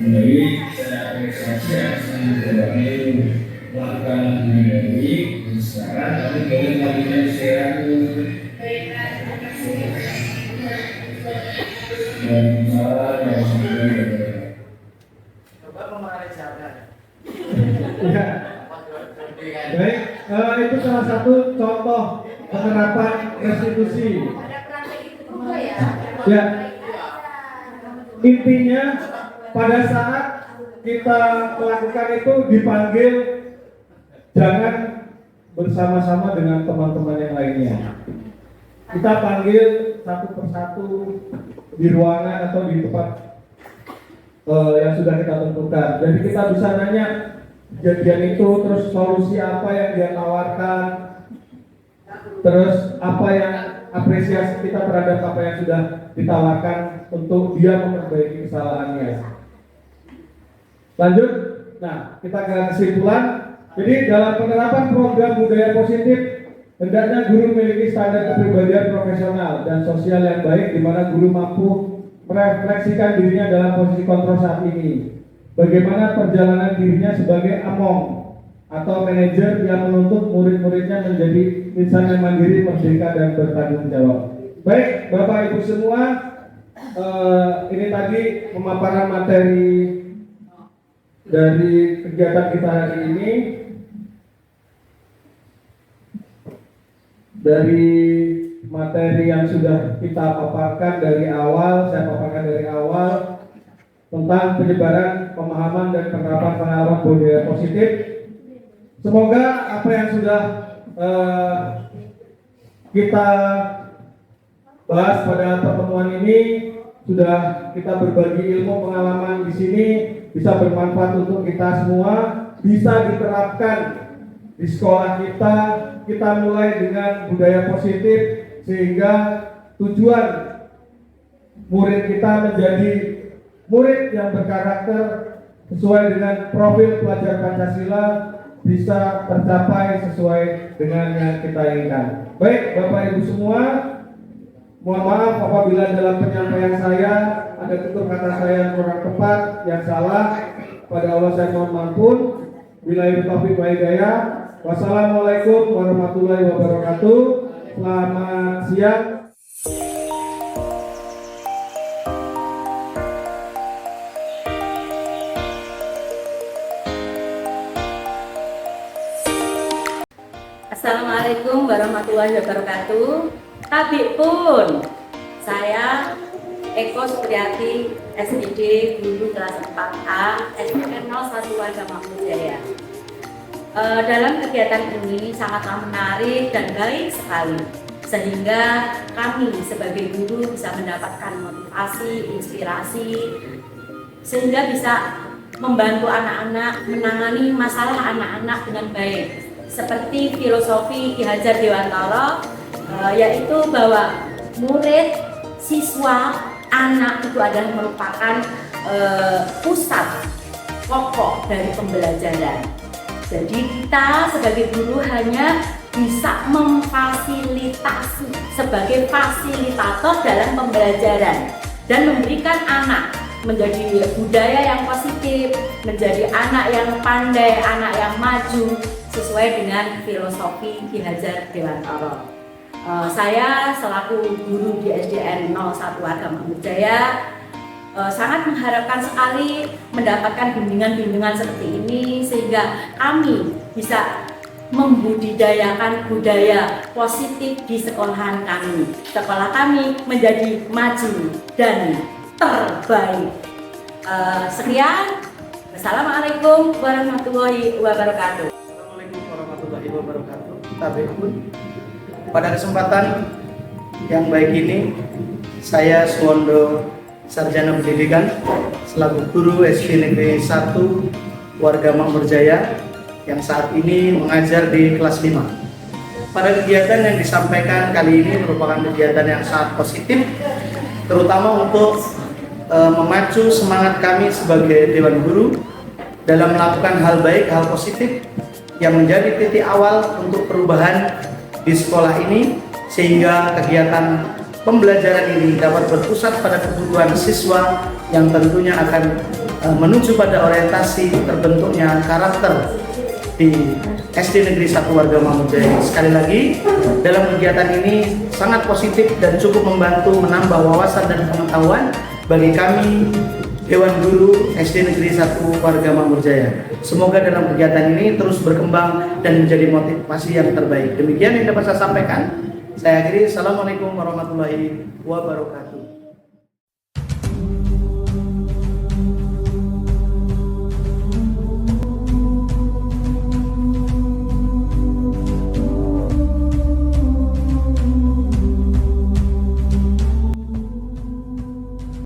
Jadi saya apresiasi atas menjalani melakukan menjadi sekarang tapi boleh melakukan sekarang dan salah yang sebelumnya. Coba menarik jalan. Ya. Baik, itu salah satu contoh penerapan restitusi. Ada praktek itu juga ya. Ya. Intinya pada saat kita melakukan itu dipanggil jangan bersama-sama dengan teman-teman yang lainnya. Kita panggil satu persatu di ruangan atau di tempat yang sudah kita tentukan. Jadi kita bisa nanya kejadian itu, terus solusi apa yang dia tawarkan, terus apa yang apresiasi kita terhadap apa yang sudah ditawarkan untuk dia memperbaiki kesalahannya. Lanjut, nah kita ke kesimpulan. Jadi dalam penerapan program budaya positif, hendaknya guru memiliki standar kepribadian profesional dan sosial yang baik, di mana guru mampu merefleksikan dirinya dalam posisi kontrol saat ini. Bagaimana perjalanan dirinya sebagai among atau manajer yang menuntut murid-muridnya menjadi insan yang mandiri, merdeka, dan bertanggung jawab. Baik, Bapak Ibu semua, ini tadi pemaparan materi dari kegiatan kita hari ini. Dari materi yang sudah kita paparkan dari awal, saya paparkan dari awal tentang penyebaran pemahaman dan penerapan pengalaman budaya positif. Semoga apa yang sudah kita bahas pada pertemuan ini, sudah kita berbagi ilmu pengalaman di sini, bisa bermanfaat untuk kita semua, bisa diterapkan di sekolah kita. Kita mulai dengan budaya positif sehingga tujuan murid kita menjadi murid yang berkarakter sesuai dengan profil pelajar Pancasila, bisa tercapai sesuai dengan yang kita inginkan. Baik, Bapak Ibu semua, mohon maaf apabila dalam penyampaian saya ada tutur kata saya yang kurang tepat, yang salah. Pada Allah saya mohon ampun. Billahi taufiq wal hidayah. Wassalamualaikum warahmatullahi wabarakatuh. Selamat siang. Assalamualaikum warahmatullahi wabarakatuh. Tabik pun, saya Eko Supriyati, SID Guru kelas 4A, SDN 01 Warga Makmur Jaya. Dalam kegiatan ini sangatlah menarik dan baik sekali, sehingga kami sebagai guru bisa mendapatkan motivasi, inspirasi, sehingga bisa membantu anak-anak menangani masalah anak-anak dengan baik. Seperti filosofi Ki Hajar Dewantara, yaitu bahwa murid, siswa, anak itu adalah merupakan pusat pokok dari pembelajaran. Jadi kita sebagai guru hanya bisa memfasilitasi sebagai fasilitator dalam pembelajaran dan memberikan anak menjadi budaya yang positif, menjadi anak yang pandai, anak yang maju sesuai dengan filosofi Ki Hajar Dewantara. Saya selaku guru di SDN 01 Warga Makmur Jaya sangat mengharapkan sekali mendapatkan bimbingan-bimbingan seperti ini, sehingga kami bisa membudidayakan budaya positif di sekolahan kami. Sekolah kami menjadi maju dan terbaik. Sekian. Assalamualaikum warahmatullahi wabarakatuh. Assalamualaikum warahmatullahi wabarakatuh. Tabikun. Pada kesempatan yang baik ini, saya Suwondo Sarjana Pendidikan selaku guru SD Negeri 1 Warga Makmur Jaya yang saat ini mengajar di kelas 5. Pada kegiatan yang disampaikan kali ini merupakan kegiatan yang sangat positif, terutama untuk memacu semangat kami sebagai Dewan Guru dalam melakukan hal baik, hal positif yang menjadi titik awal untuk perubahan di sekolah ini, sehingga kegiatan pembelajaran ini dapat berpusat pada kebutuhan siswa yang tentunya akan menuju pada orientasi terbentuknya karakter di SD Negeri 1 Warga Makmur Jaya. Sekali lagi, dalam kegiatan ini sangat positif dan cukup membantu menambah wawasan dan pengetahuan bagi kami Dewan Guru SD Negeri 1 Warga Makmur Jaya. Semoga dalam kegiatan ini terus berkembang dan menjadi motivasi yang terbaik. Demikian yang dapat saya sampaikan. Saya akhiri. Assalamualaikum warahmatullahi wabarakatuh.